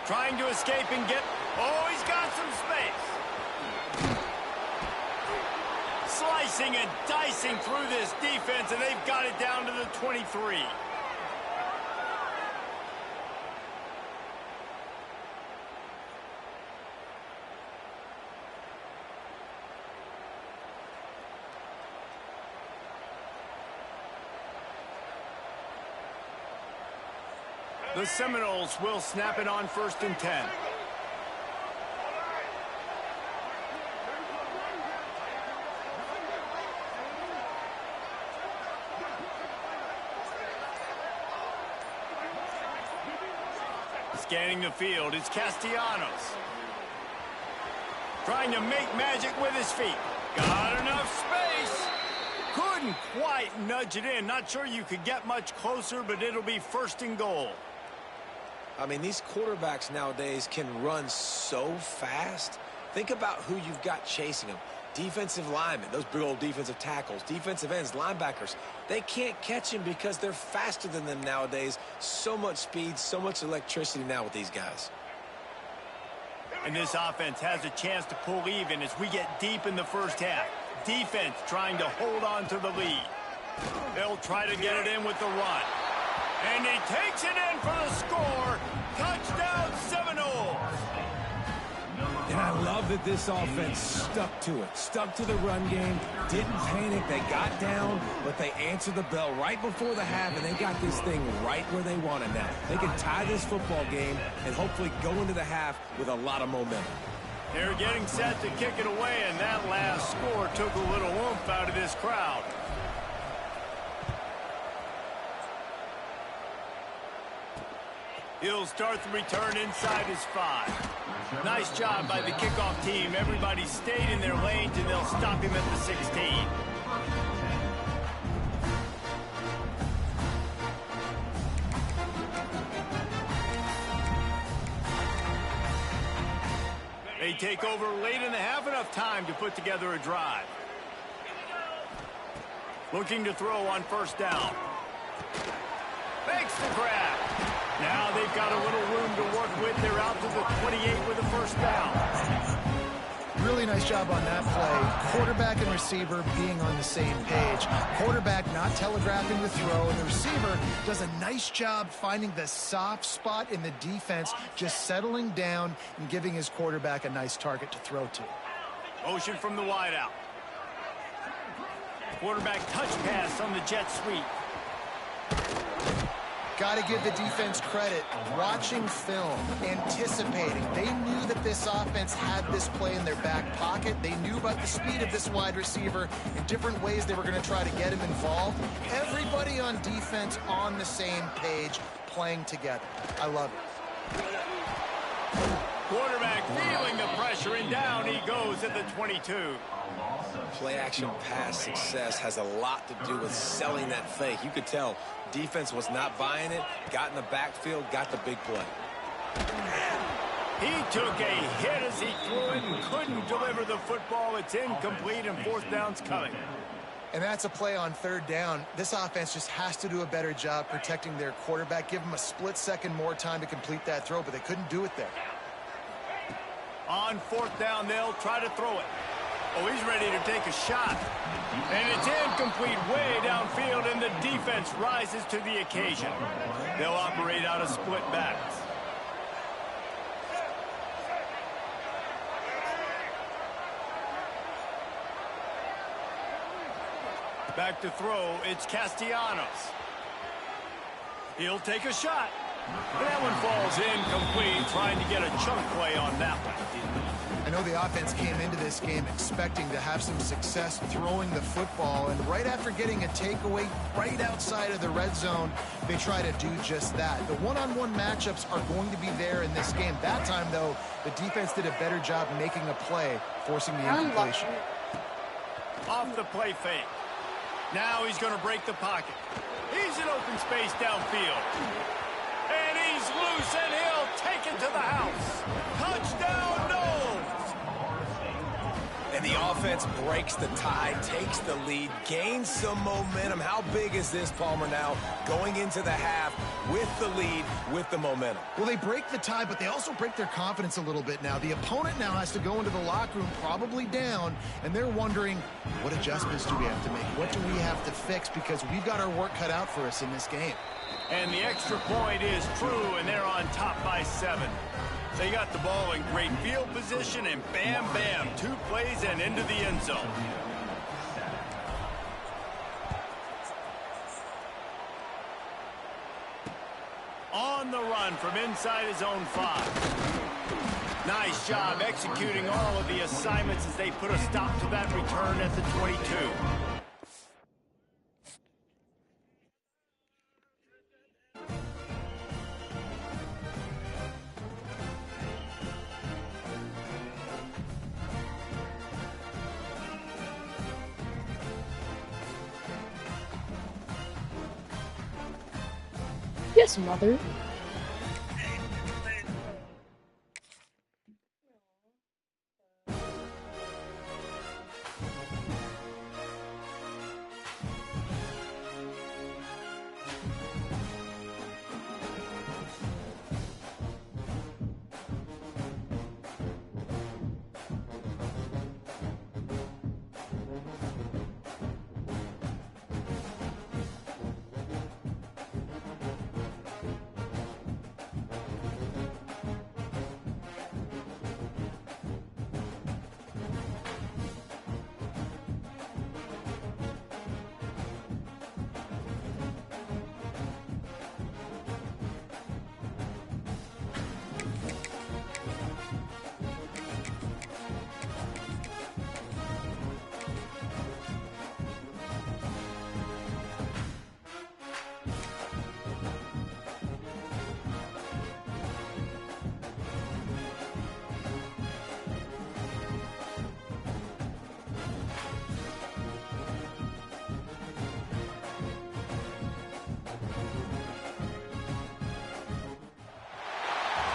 Trying to escape and get... Oh, he's got some space. Slicing and dicing through this defense, and they've got it down to the 23. The Seminoles will snap it on 1st and 10. Scanning the field, it's Castellanos. Trying to make magic with his feet. Got enough space. Couldn't quite nudge it in. Not sure you could get much closer, but it'll be 1st and goal. I mean, these quarterbacks nowadays can run so fast. Think about who you've got chasing them. Defensive linemen, those big old defensive tackles, defensive ends, linebackers, they can't catch him because they're faster than them nowadays. So much speed, so much electricity now with these guys. And this offense has a chance to pull even as we get deep in the first half. Defense trying to hold on to the lead. They'll try to get it in with the run. And he takes it in for the score. Touchdown, Seminoles. And I love that this offense stuck to it, stuck to the run game, didn't panic. They got down, but they answered the bell right before the half, and they got this thing right where they want it now. They can tie this football game and hopefully go into the half with a lot of momentum. They're getting set to kick it away, and that last score took a little oomph out of this crowd. He'll start the return inside his 5. Nice job by the kickoff team. Everybody stayed in their lanes, and they'll stop him at the 16. They take over late in the half, enough time to put together a drive. Looking to throw on first down. Makes the grab. Now they've got a little room to work with. They're out to the 28 with a first down. Really nice job on that play. Quarterback and receiver being on the same page. Quarterback not telegraphing the throw, and the receiver does a nice job finding the soft spot in the defense, just settling down and giving his quarterback a nice target to throw to. Motion from the wideout. Quarterback touch pass on the jet sweep. Got to give the defense credit. Watching film, anticipating. They knew that this offense had this play in their back pocket. They knew about the speed of this wide receiver in different ways they were going to try to get him involved. Everybody on defense on the same page, playing together. I love it. Quarterback feeling the pressure, and down he goes at the 22. Play-action pass success has a lot to do with selling that fake. You could tell defense was not buying it, got in the backfield, got the big play. He took a hit as he threw it and couldn't deliver the football. It's incomplete, and fourth down's coming. And that's a play on third down. This offense just has to do a better job protecting their quarterback. Give him a split second more time to complete that throw, but they couldn't do it there. On fourth down, they'll try to throw it. Oh, he's ready to take a shot. And it's incomplete way downfield, and the defense rises to the occasion. They'll operate out of split backs. Back to throw, it's Castellanos. He'll take a shot. That one falls incomplete, trying to get a chunk play on that one. I know the offense came into this game expecting to have some success throwing the football, and right after getting a takeaway right outside of the red zone, they try to do just that. The one-on-one matchups are going to be there in this game. That time, though, the defense did a better job making a play, forcing the incompletion. Off the play fake. Now he's going to break the pocket. He's in open space downfield. And he's loose, and he'll take it to the house. Touchdown, Noles! And the offense breaks the tie, takes the lead, gains some momentum. How big is this, Palmer, now going into the half with the lead, with the momentum? Well, they break the tie, but they also break their confidence a little bit now. The opponent now has to go into the locker room probably down, and they're wondering, what adjustments do we have to make? What do we have to fix? Because we've got our work cut out for us in this game. And the extra point is true, and they're on top by 7. They got the ball in great field position, and bam, bam, 2 plays and into the end zone. On the run from inside his own 5. Nice job executing all of the assignments as they put a stop to that return at the 22. Yes, mother.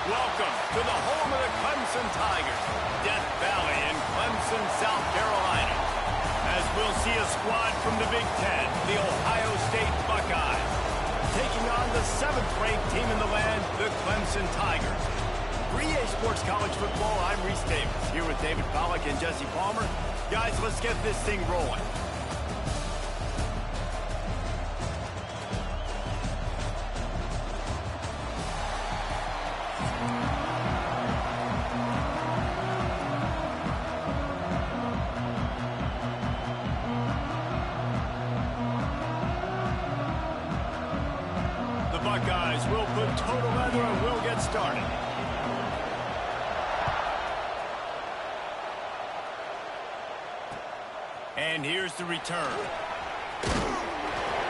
Welcome to the home of the Clemson Tigers, Death Valley in Clemson, South Carolina. As we'll see a squad from the Big Ten, the Ohio State Buckeyes, taking on the 7th-ranked team in the land, the Clemson Tigers. For EA Sports College Football, I'm Reese Davis, here with David Pollack and Jesse Palmer. Guys, let's get this thing rolling. The Buckeyes will put total leather and we'll get started. And here's the return.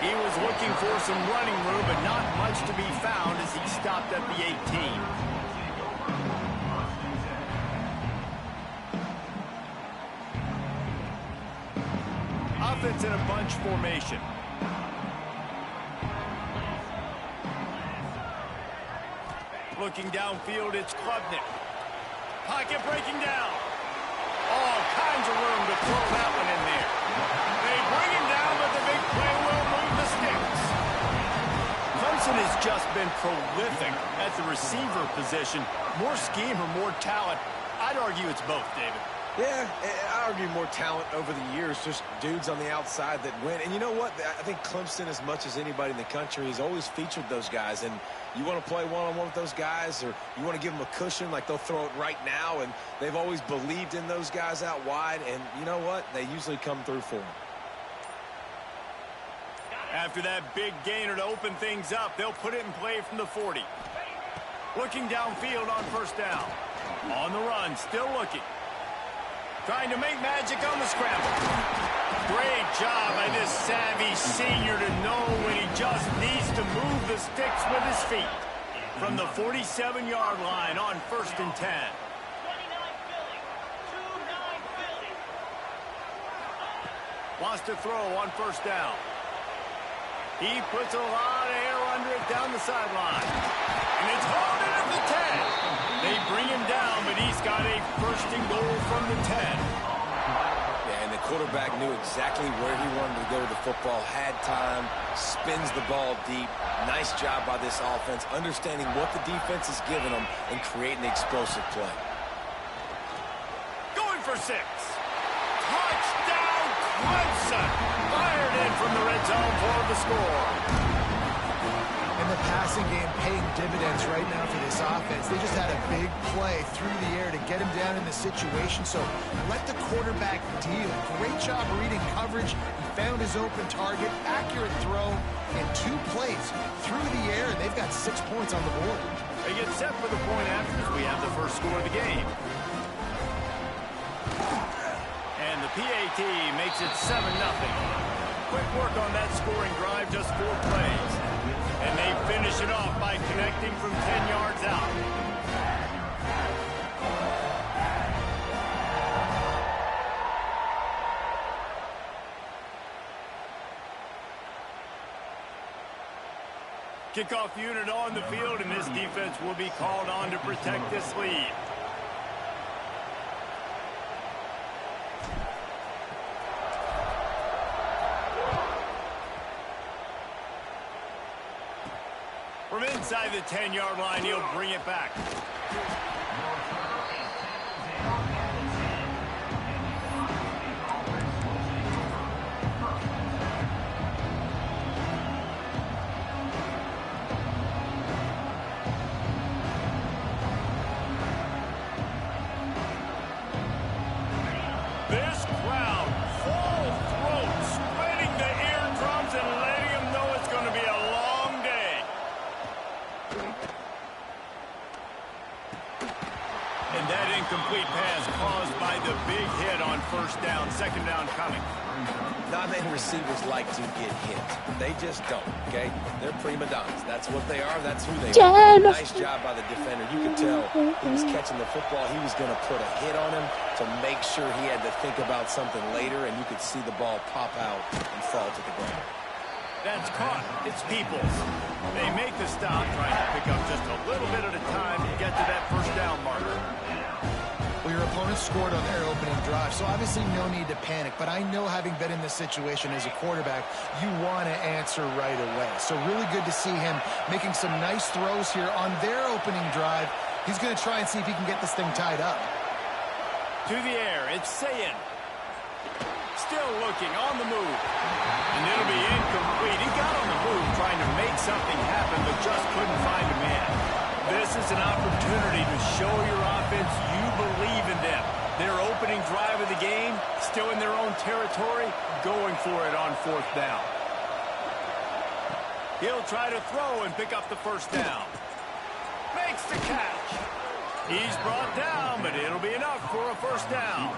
He was looking for some running room, but not much to be found as he stopped at the 18. Offense in a bunch formation. Looking downfield, it's Klubnik. Pocket breaking down. All kinds of room to throw that one in there. They bring him down, but the big play will move the sticks. Clemson has just been prolific at the receiver position. More scheme or more talent? I'd argue it's both, David. Yeah, I argue more talent over the years, just dudes on the outside that win. And you know what? I think Clemson, as much as anybody in the country, has always featured those guys. And you want to play one-on-one with those guys, or you want to give them a cushion, like they'll throw it right now. And they've always believed in those guys out wide. And you know what? They usually come through for them. After that big gainer to open things up, they'll put it in play from the 40. Looking downfield on first down. On the run, still looking. Trying to make magic on the scramble. Great job by this savvy senior to know when he just needs to move the sticks with his feet. From the 47-yard line on 1st and 10. Wants to throw on first down. He puts a lot of air under it down the sideline. And it's hauled in at the 10. They bring him down, but he's got a 1st and goal from the 10. Yeah, and the quarterback knew exactly where he wanted to go with the football, had time, spins the ball deep. Nice job by this offense, understanding what the defense is giving them and creating the explosive play. Going for 6. Touchdown, Clemson! Fired in from the red zone for the score. And the passing game paying dividends right now for this offense. They just had a big play through the air to get him down in the situation. So let the quarterback deal. Great job reading coverage. He found his open target, accurate throw, and 2 plays through the air, and they've got 6 points on the board. They get set for the point after as we have the first score of the game. And the PAT makes it 7-0. Quick work on that scoring drive, just 4 plays. And they finish it off by connecting from 10 yards out. Kickoff unit on the field, and this defense will be called on to protect this lead. From inside the 10-yard line, he'll bring it back. This crowd, full throat, splitting the eardrums and letting them know it's going to be a long day. And that incomplete pass caused by the big hit on first down, 2nd down coming. Not many receivers like to get hit. They just don't, okay? They're prima donnas. That's what they are. That's who they are. Nice job by the defender. You could tell he was catching the football. He was going to put a hit on him to make sure he had to think about something later, and you could see the ball pop out and fall to the ground. That's caught. It's Peoples. They make the stop, trying to pick up just a little bit at a time to get to that first down marker. Well, your opponent scored on their opening drive, so obviously no need to panic. But I know, having been in this situation as a quarterback, you want to answer right away. So really good to see him making some nice throws here on their opening drive. He's going to try and see if he can get this thing tied up. To the air, it's Sayin. Still looking, on the move. And it'll be incomplete. He got on the move trying to make something happen, but just couldn't find a man. This is an opportunity to show your offense you believe in them. Their opening drive of the game, still in their own territory, going for it on fourth down. He'll try to throw and pick up the first down. Makes the catch. He's brought down, but it'll be enough for a first down.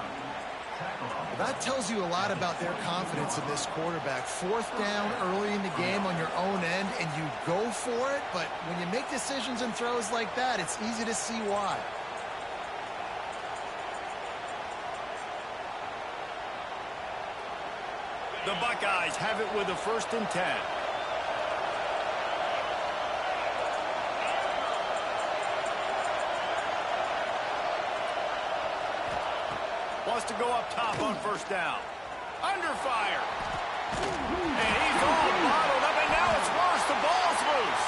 That tells you a lot about their confidence in this quarterback. Fourth down early in the game on your own end, and you go for it. But when you make decisions and throws like that, it's easy to see why. The Buckeyes have it with a 1st and 10. Wants to go up top on first down. Under fire. And he's all bottled up, and now it's worse. The ball's loose.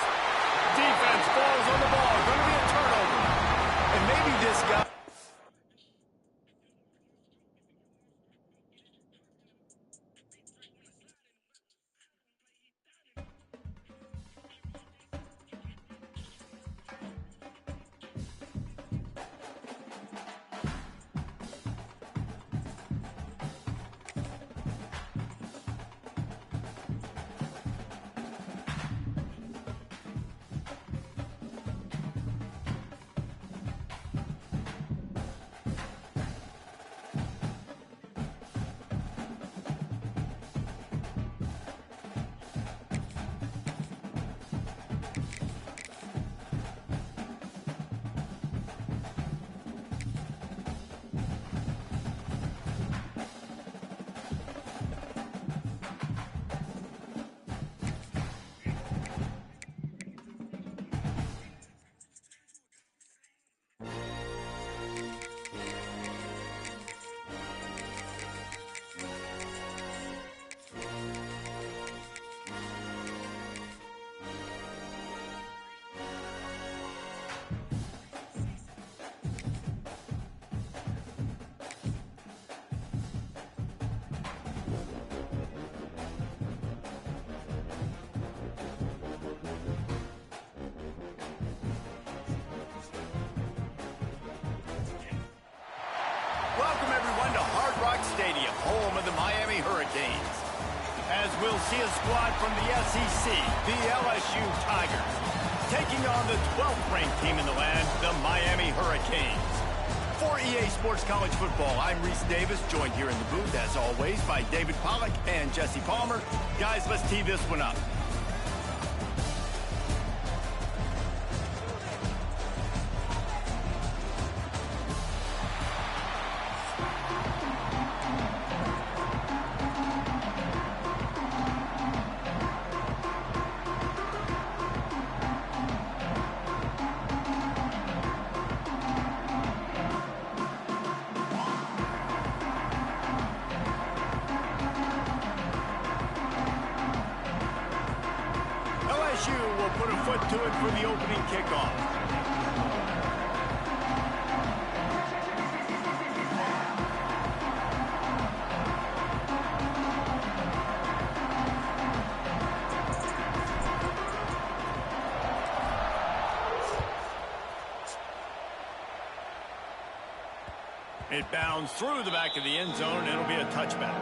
Defense falls on the ball. Going to be a turnover. And maybe this guy... Welcome, everyone, to Hard Rock Stadium, home of the Miami Hurricanes. As we'll see a squad from the SEC, the LSU Tigers, taking on the 12th-ranked team in the land, the Miami Hurricanes. For EA Sports College Football, I'm Reese Davis, joined here in the booth, as always, by David Pollack and Jesse Palmer. Guys, let's tee this one up. LSU will put a foot to it for the opening kickoff. It bounds through the back of the end zone, and it'll be a touchback.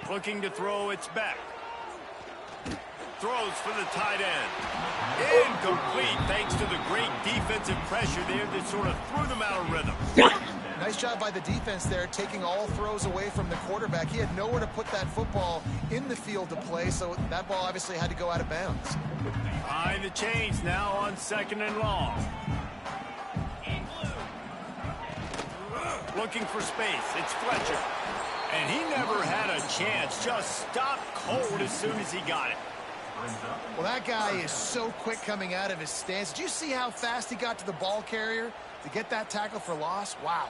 Looking to throw, it's back. throws for the tight end. Incomplete thanks to the great defensive pressure there that sort of threw them out of rhythm. Nice job by the defense there, taking all throws away from the quarterback. He had nowhere to put that football in the field to play, so that ball obviously had to go out of bounds. Behind the chains now on 2nd and long. Looking for space. It's Fletcher. And he never had a chance. Just stopped cold as soon as he got it. Well, that guy is so quick coming out of his stance. Did you see how fast he got to the ball carrier to get that tackle for loss? Wow.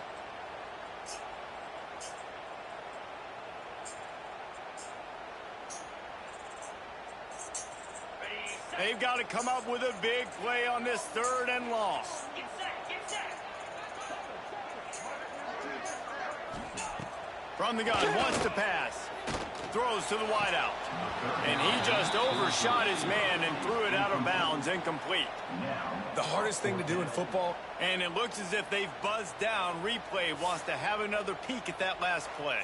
They've got to come up with a big play on this 3rd and long. From the gun, wants to pass. Throws to the wideout. And he just overshot his man and threw it out of bounds, incomplete. The hardest thing to do in football. And it looks as if they've buzzed down. Replay wants to have another peek at that last play.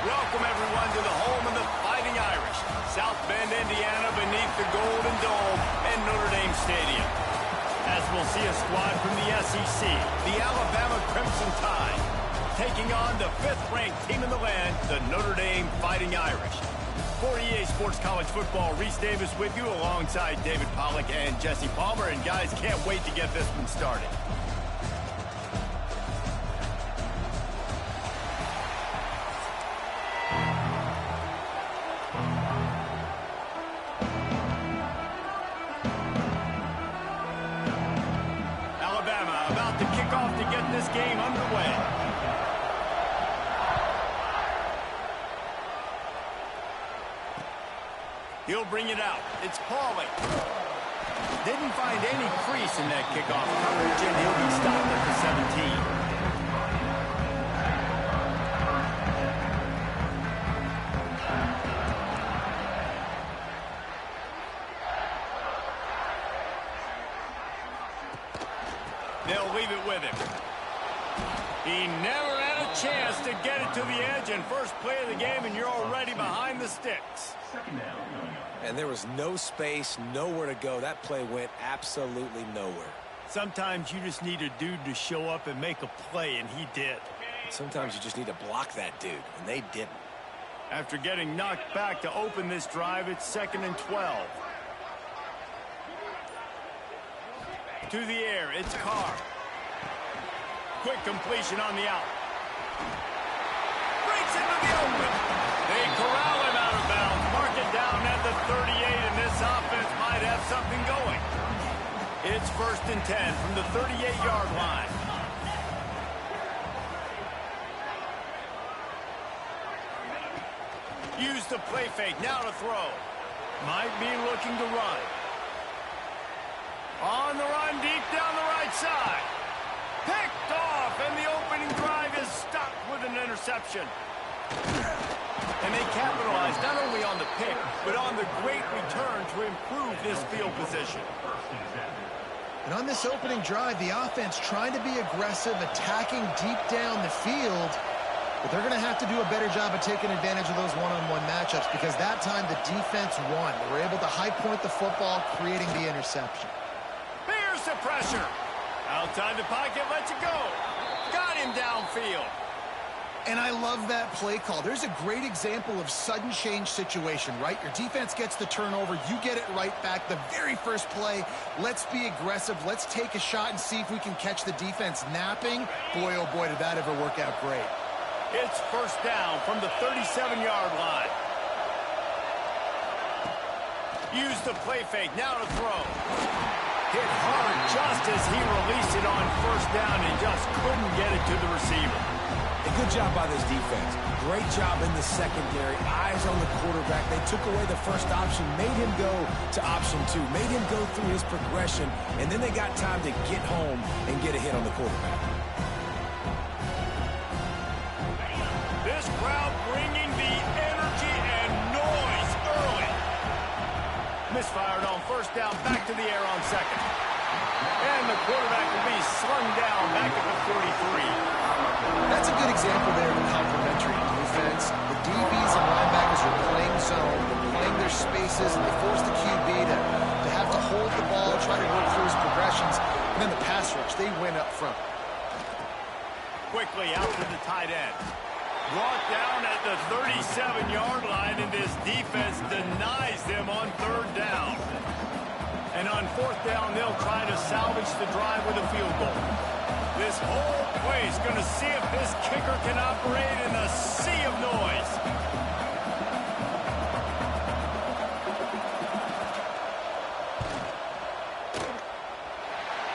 Welcome, everyone, to the home of the Fighting Irish. South Bend, Indiana, beneath the Golden Dome and Notre Dame Stadium. As we'll see a squad from the SEC, the Alabama Crimson Tide, taking on the 5th-ranked team in the land, the Notre Dame Fighting Irish. For EA Sports College Football, Reese Davis with you alongside David Pollack and Jesse Palmer. And guys, can't wait to get this one started. Alabama about to kick off to get this game underway. He'll bring it out. It's Pauly. Didn't find any crease in that kickoff coverage, and he'll be stopped at the 17. They'll leave it with him. He never had a chance to get it to the edge, and first play of the game, and you're already behind the sticks. And there was no space, nowhere to go. That play went absolutely nowhere. Sometimes you just need a dude to show up and make a play, and he did. Sometimes you just need to block that dude, and they didn't. After getting knocked back to open this drive, it's 2nd and 12. To the air, it's Carr. Quick completion on the out. Breaks into the open. They corral him out of bounds. Mark it down at the 38, and this offense might have something going. It's 1st and 10 from the 38-yard line. Use the play fake, now to throw. Might be looking to run. On the run, deep down the right side. Picked off, and the opening drive is stopped with an interception. And they capitalized not only on the pick, but on the great return to improve this field position. And on this opening drive, the offense trying to be aggressive, attacking deep down the field. But they're going to have to do a better job of taking advantage of those one-on-one matchups because that time the defense won. They were able to high point the football, creating the interception. Here's the pressure. Outside the pocket, lets it go. Got him downfield. And I love that play call. There's a great example of sudden change situation, right? Your defense gets the turnover. You get it right back. The very first play, let's be aggressive. Let's take a shot and see if we can catch the defense napping. Boy, oh boy, did that ever work out great. It's first down from the 37-yard line. Use the play fake. Now to throw. Hit hard just as he released it on first down and just couldn't get it to the receiver. A good job by this defense. Great job in the secondary. Eyes on the quarterback. They took away the first option, made him go to option 2, made him go through his progression, and then they got time to get home and get a hit on the quarterback. This crowd bringing the energy and noise early. Misfired on first down, back to the air on second. And the quarterback will be slung down back at the 43. That's a good example there of a complementary defense. The DBs and linebackers are playing zone, they're playing their spaces, and they force the QB to have to hold the ball, try to work through his progressions, and then the pass rush, they win up front. Quickly out to the tight end. Brought down at the 37-yard line, and this defense denies them on third down. And on fourth down, they'll try to salvage the drive with a field goal. This whole play is going to see if this kicker can operate in a sea of noise.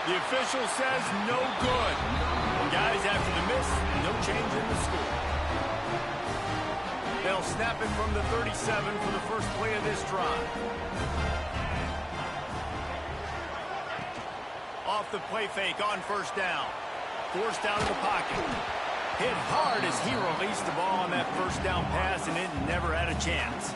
The official says no good. Guys, after the miss, no change in the score. They'll snap it from the 37 for the first play of this drive. Off the play fake on first down. Forced out of the pocket. Hit hard as he released the ball on that first down pass, and it never had a chance.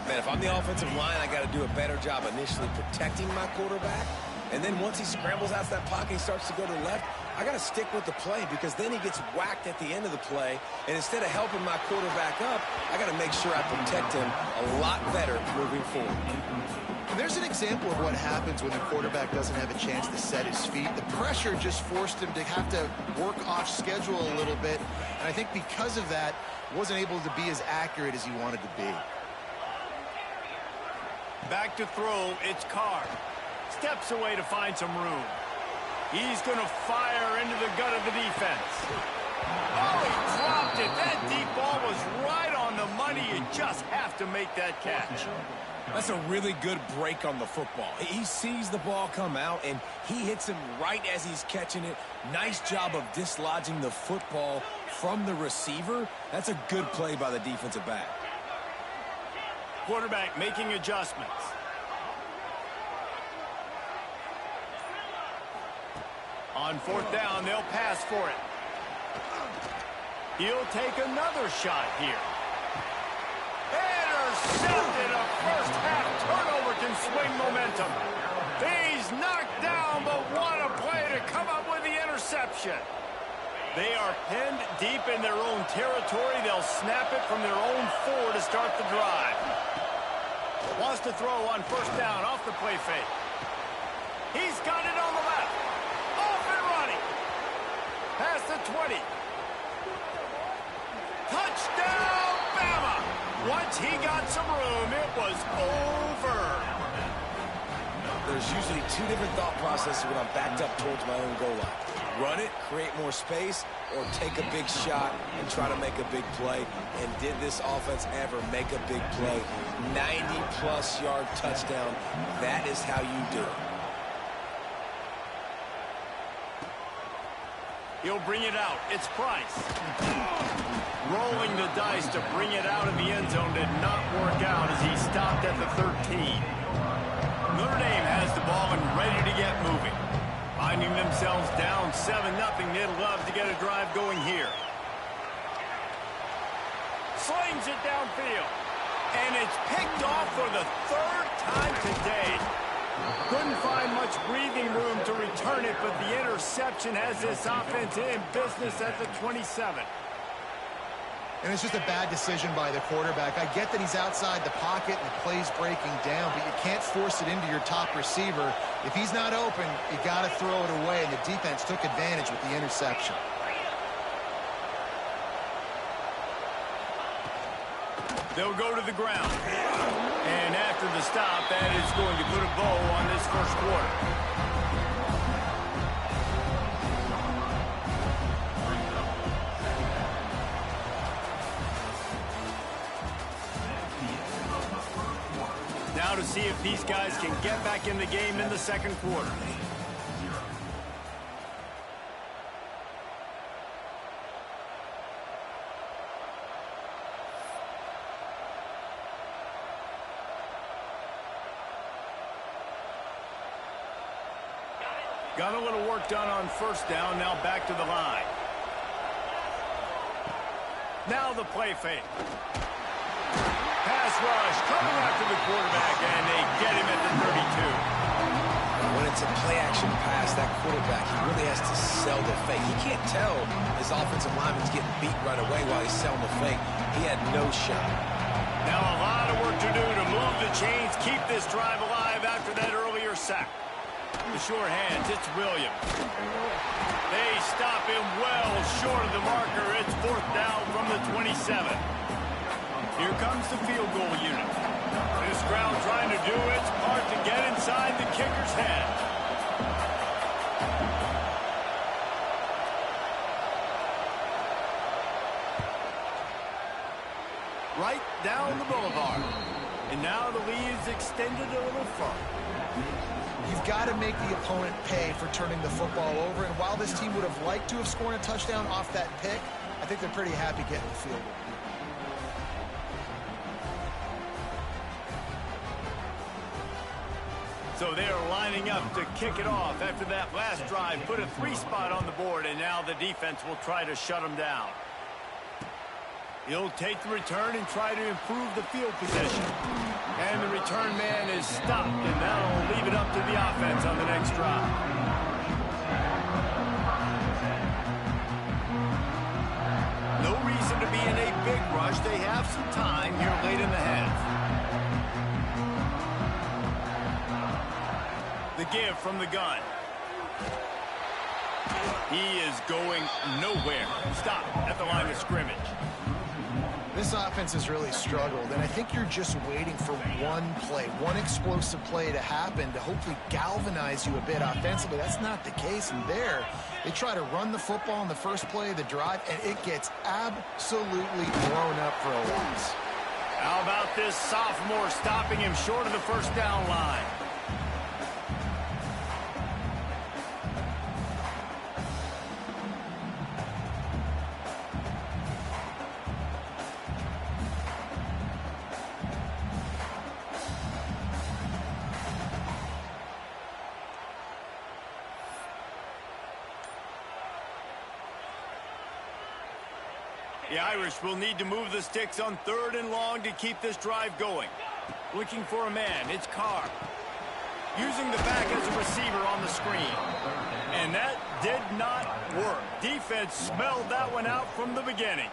Man, if I'm the offensive line, I got to do a better job initially protecting my quarterback. And then once he scrambles out of that pocket, he starts to go to the left, I got to stick with the play because then he gets whacked at the end of the play. And instead of helping my quarterback up, I got to make sure I protect him a lot better moving forward. There's an example of what happens when the quarterback doesn't have a chance to set his feet. The pressure just forced him to have to work off schedule a little bit. And I think because of that, wasn't able to be as accurate as he wanted to be. Back to throw, it's Carr. Steps away to find some room. He's going to fire into the gut of the defense. Oh, he dropped it. That deep ball was right on the money. You just have to make that catch. That's a really good break on the football. He sees the ball come out, and he hits him right as he's catching it. Nice job of dislodging the football from the receiver. That's a good play by the defensive back. Quarterback making adjustments. On fourth down, they'll pass for it. He'll take another shot here. Intercepted. A first half turnover can swing momentum. He's knocked down, but what a play to come up with the interception. They are pinned deep in their own territory. They'll snap it from their own 4 to start the drive. Wants to throw on first down off the play fake. He's got it on the left. Off and running. Past the 20. Touchdown, Bama. Once he got some room, it was over. There's usually 2 different thought processes when I'm backed up towards my own goal line. Run it, create more space, or take a big shot and try to make a big play. And did this offense ever make a big play? 90-plus yard touchdown. That is how you do it. He'll bring it out. It's Price. Rolling the dice to bring it out of the end zone did not work out as he stopped at the 13. Notre Dame has the ball and ready to get moving. Finding themselves down 7-0, they'd love to get a drive going here. Slings it downfield. And it's picked off for the 3rd time today. Couldn't find much breathing room to return it, but the interception has this offense in business at the 27. And it's just a bad decision by the quarterback. I get that he's outside the pocket and the play's breaking down, but you can't force it into your top receiver. If he's not open, you got to throw it away, and the defense took advantage with the interception. They'll go to the ground. And after the stop, that is going to put a bow on this first quarter. Now to see if these guys can get back in the game in the second quarter. Got a little work done on first down, now back to the line. Now the play fake. Pass rush, coming after the quarterback, and they get him at the 32. When it's a play-action pass, that quarterback, he really has to sell the fake. He can't tell his offensive lineman's getting beat right away while he's selling the fake. He had no shot. Now a lot of work to do to move the chains, keep this drive alive after that earlier sack. The short hands, it's Williams. They stop him well short of the marker. It's fourth down from the 27. Here comes the field goal unit. This crowd trying to do its part to get inside the kicker's head. Right down the boulevard. And now the lead's extended a little further. You've got to make the opponent pay for turning the football over, and while this team would have liked to have scored a touchdown off that pick, I think they're pretty happy getting the field goal. So they are lining up to kick it off after that last drive. Put a 3-spot on the board, and now the defense will try to shut them down. He'll take the return and try to improve the field position. And the return man is stopped, and that'll leave it up to the offense on the next drive. No reason to be in a big rush. They have some time here late in the half. The give from the gun. He is going nowhere. Stop at the line of scrimmage. This offense has really struggled, and I think you're just waiting for one play, one explosive play to happen to hopefully galvanize you a bit offensively. That's not the case, and there, they try to run the football in the first play of the drive, and it gets absolutely blown up for a loss. How about this sophomore stopping him short of the first down line? The Irish will need to move the sticks on 3rd and long to keep this drive going. Looking for a man, it's Carr. Using the back as a receiver on the screen. And that did not work. Defense smelled that one out from the beginning.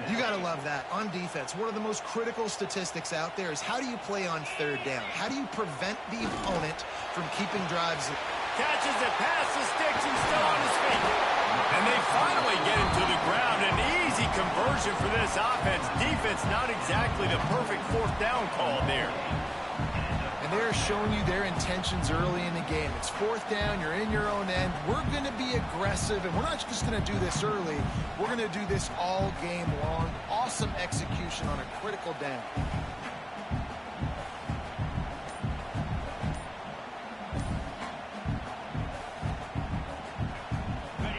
You got to love that. On defense, one of the most critical statistics out there is how do you play on 3rd down? How do you prevent the opponent from keeping drives? Catches it past the sticks and still on his feet. And they finally get him to the ground. An easy conversion for this offense. Defense not exactly the perfect 4th down call there. And they're showing you their intentions early in the game. It's 4th down, you're in your own end. We're going to be aggressive, and we're not just going to do this early. We're going to do this all game long. Awesome execution on a critical down.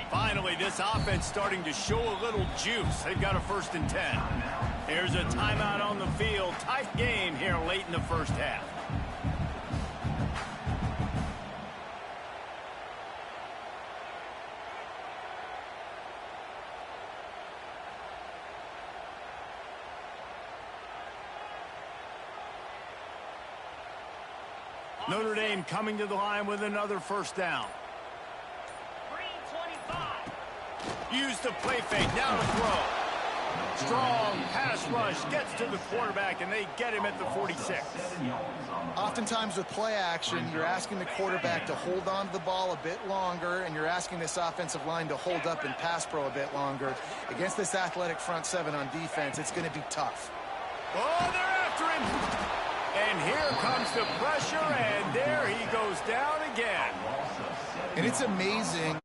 Finally, this offense starting to show a little juice. They've got a 1st and 10. Here's a timeout on the field. Tight game here late in the first half. Notre Dame coming to the line with another 1st down. Use the play fake, now to throw. Strong pass rush gets to the quarterback, and they get him at the 46. Oftentimes with play action, you're asking the quarterback to hold on to the ball a bit longer, and you're asking this offensive line to hold up in pass pro a bit longer. Against this athletic front seven on defense, it's going to be tough. Oh, they're after him. And here comes the pressure, and there he goes down again. And it's amazing.